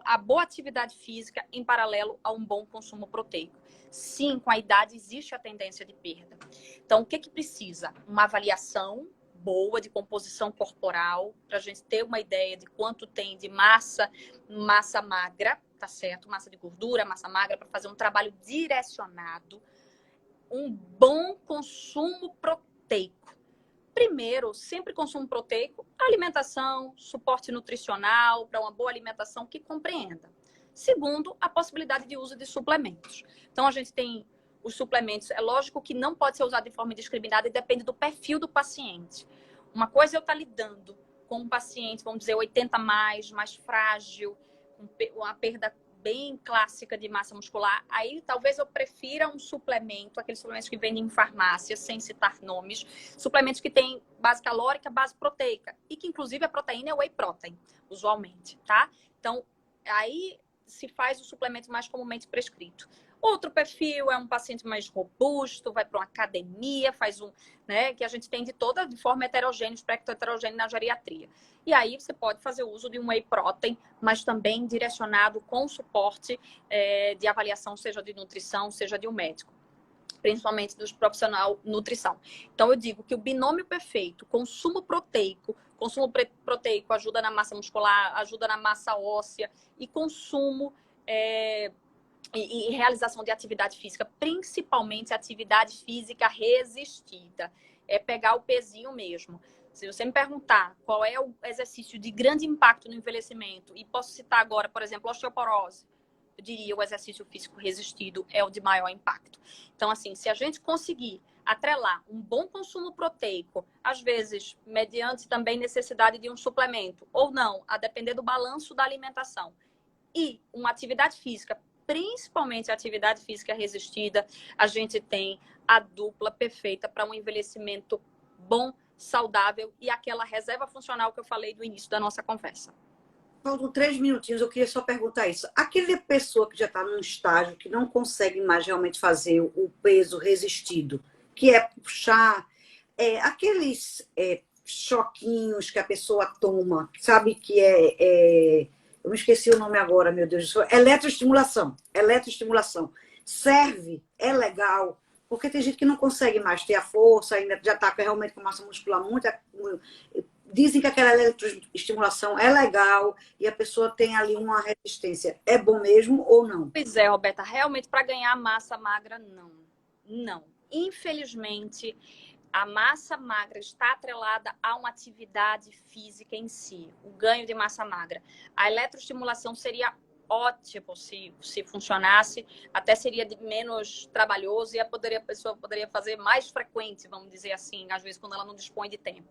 Speaker 2: a boa atividade física em paralelo a um bom consumo proteico. Sim, com a idade existe a tendência de perda. Então, o que precisa? Uma avaliação boa de composição corporal, para a gente ter uma ideia de quanto tem de massa magra, tá certo? Massa de gordura, massa magra, para fazer um trabalho direcionado. Um bom consumo proteico. Primeiro, sempre consumo proteico, alimentação, suporte nutricional para uma boa alimentação que compreenda. Segundo, a possibilidade de uso de suplementos. Então, a gente tem os suplementos. É lógico que não pode ser usado de forma indiscriminada e depende do perfil do paciente. Uma coisa é eu estar lidando com um paciente, vamos dizer, 80 mais frágil, com uma perda bem clássica de massa muscular. Aí talvez eu prefira um suplemento, aqueles suplementos que vendem em farmácia, sem citar nomes, suplementos que têm base calórica, base proteica, e que inclusive a proteína é whey protein, usualmente, tá? Então, aí se faz o suplemento mais comumente prescrito. Outro perfil é um paciente mais robusto, vai para uma academia, faz que a gente tem de forma heterogênea, espectro heterogêneo na geriatria. E aí você pode fazer uso de um whey protein, mas também direcionado com suporte de avaliação, seja de nutrição, seja de um médico, principalmente dos profissional nutrição. Então eu digo que o binômio perfeito, consumo proteico ajuda na massa muscular, ajuda na massa óssea e consumo e realização de atividade física, principalmente atividade física resistida. É pegar o pezinho mesmo. Se você me perguntar qual é o exercício de grande impacto no envelhecimento, e posso citar agora, por exemplo, osteoporose, eu diria o exercício físico resistido é o de maior impacto. Então, assim, se a gente conseguir atrelar um bom consumo proteico, às vezes, mediante também necessidade de um suplemento, ou não, a depender do balanço da alimentação, e uma atividade física, principalmente a atividade física resistida, a gente tem a dupla perfeita para um envelhecimento bom, saudável e aquela reserva funcional que eu falei do início da nossa conversa.
Speaker 1: Faltam 3 minutinhos, eu queria só perguntar isso. Aquela pessoa que já está num estágio que não consegue mais realmente fazer o peso resistido, que é puxar aqueles choquinhos que a pessoa toma, sabe que eu me esqueci o nome agora, meu Deus do céu. Eletroestimulação. Serve, é legal, Porque tem gente que não consegue mais ter a força, ainda já está realmente com massa muscular muito. Dizem que aquela eletroestimulação é legal e a pessoa tem ali uma resistência. É bom mesmo ou não?
Speaker 2: Pois é, Roberta, realmente para ganhar massa magra, não. Não. Infelizmente, a massa magra está atrelada a uma atividade física em si, o ganho de massa magra. A eletroestimulação seria ótimo se funcionasse, até seria menos trabalhoso e a pessoa poderia fazer mais frequente, vamos dizer assim, às vezes quando ela não dispõe de tempo.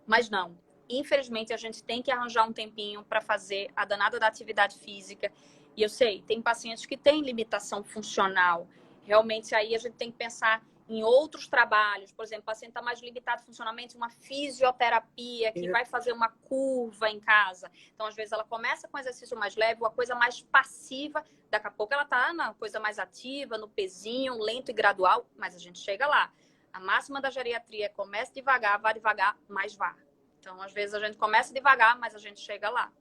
Speaker 2: Mas não, infelizmente a gente tem que arranjar um tempinho para fazer a danada da atividade física. E eu sei, tem pacientes que têm limitação funcional. Realmente aí a gente tem que pensar em outros trabalhos. Por exemplo, o paciente está mais limitado funcionalmente, uma fisioterapia que vai fazer uma curva em casa. Então, às vezes, ela começa com exercício mais leve, uma coisa mais passiva. Daqui a pouco ela está na coisa mais ativa, no pezinho, lento e gradual, mas a gente chega lá. A máxima da geriatria é comece devagar, vá devagar, mas vá. Então, às vezes, a gente começa devagar, mas a gente chega lá.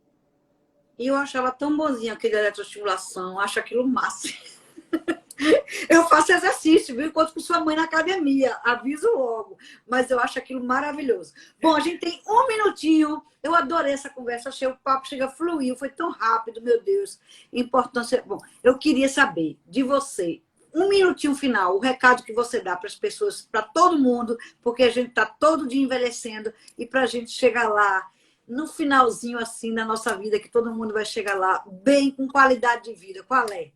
Speaker 1: E eu achava tão bonzinho aquele eletroestimulação, acho aquilo máximo. Eu faço exercício, viu? Enquanto com sua mãe na academia, aviso logo. Mas eu acho aquilo maravilhoso. Bom, a gente tem um minutinho. Eu adorei essa conversa, achei o papo chega fluiu, foi tão rápido, meu Deus. Importância. Bom, eu queria saber de você, um minutinho final, o recado que você dá para as pessoas, para todo mundo, porque a gente está todo dia envelhecendo e para a gente chegar lá no finalzinho assim da nossa vida, que todo mundo vai chegar lá bem, com qualidade de vida. Qual é?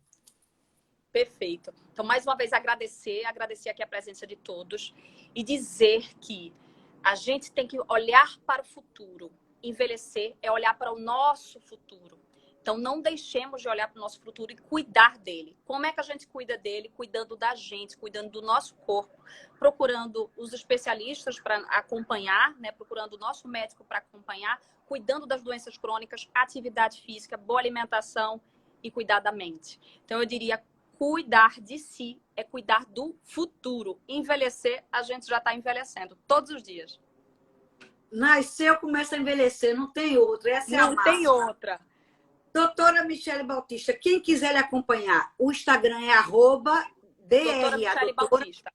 Speaker 2: Perfeito. Então, mais uma vez, agradecer aqui a presença de todos e dizer que a gente tem que olhar para o futuro. Envelhecer é olhar para o nosso futuro. Então, não deixemos de olhar para o nosso futuro e cuidar dele. Como é que a gente cuida dele? Cuidando da gente, cuidando do nosso corpo, procurando os especialistas para acompanhar, né? Procurando o nosso médico para acompanhar, cuidando das doenças crônicas, atividade física, boa alimentação e cuidar da mente. Então, eu diria, cuidar de si é cuidar do futuro. Envelhecer, a gente já está envelhecendo todos os dias.
Speaker 1: Nasceu, começa a envelhecer, não tem outra. Essa é a
Speaker 2: Não tem outra.
Speaker 1: Doutora Michele Bautista, quem quiser lhe acompanhar, o Instagram é
Speaker 2: Doutora Michele Bautista.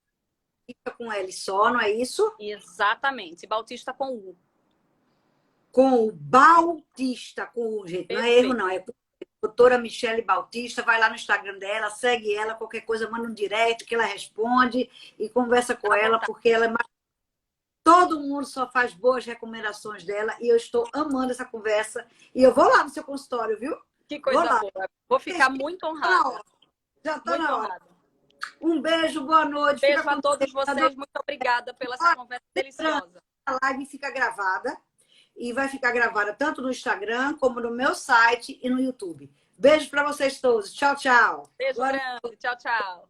Speaker 1: Fica com L só, não é isso?
Speaker 2: Exatamente. Bautista com U.
Speaker 1: Com o Bautista, com o gente. Não é erro, não. É com doutora Michele Bautista. Vai lá no Instagram dela, segue ela, qualquer coisa, manda um direct que ela responde e conversa com ela, porque ela é mais... Todo mundo só faz boas recomendações dela e eu estou amando essa conversa. E eu vou lá no seu consultório, viu?
Speaker 2: Que coisa boa. Vou ficar muito honrada.
Speaker 1: Já está na hora. Um beijo, boa noite.
Speaker 2: Beijo a todos vocês. Muito obrigada pela essa conversa deliciosa.
Speaker 1: A live fica gravada e vai ficar gravada tanto no Instagram como no meu site e no YouTube. Beijo para vocês todos. Tchau, tchau.
Speaker 2: Beijo grande. Tchau, tchau.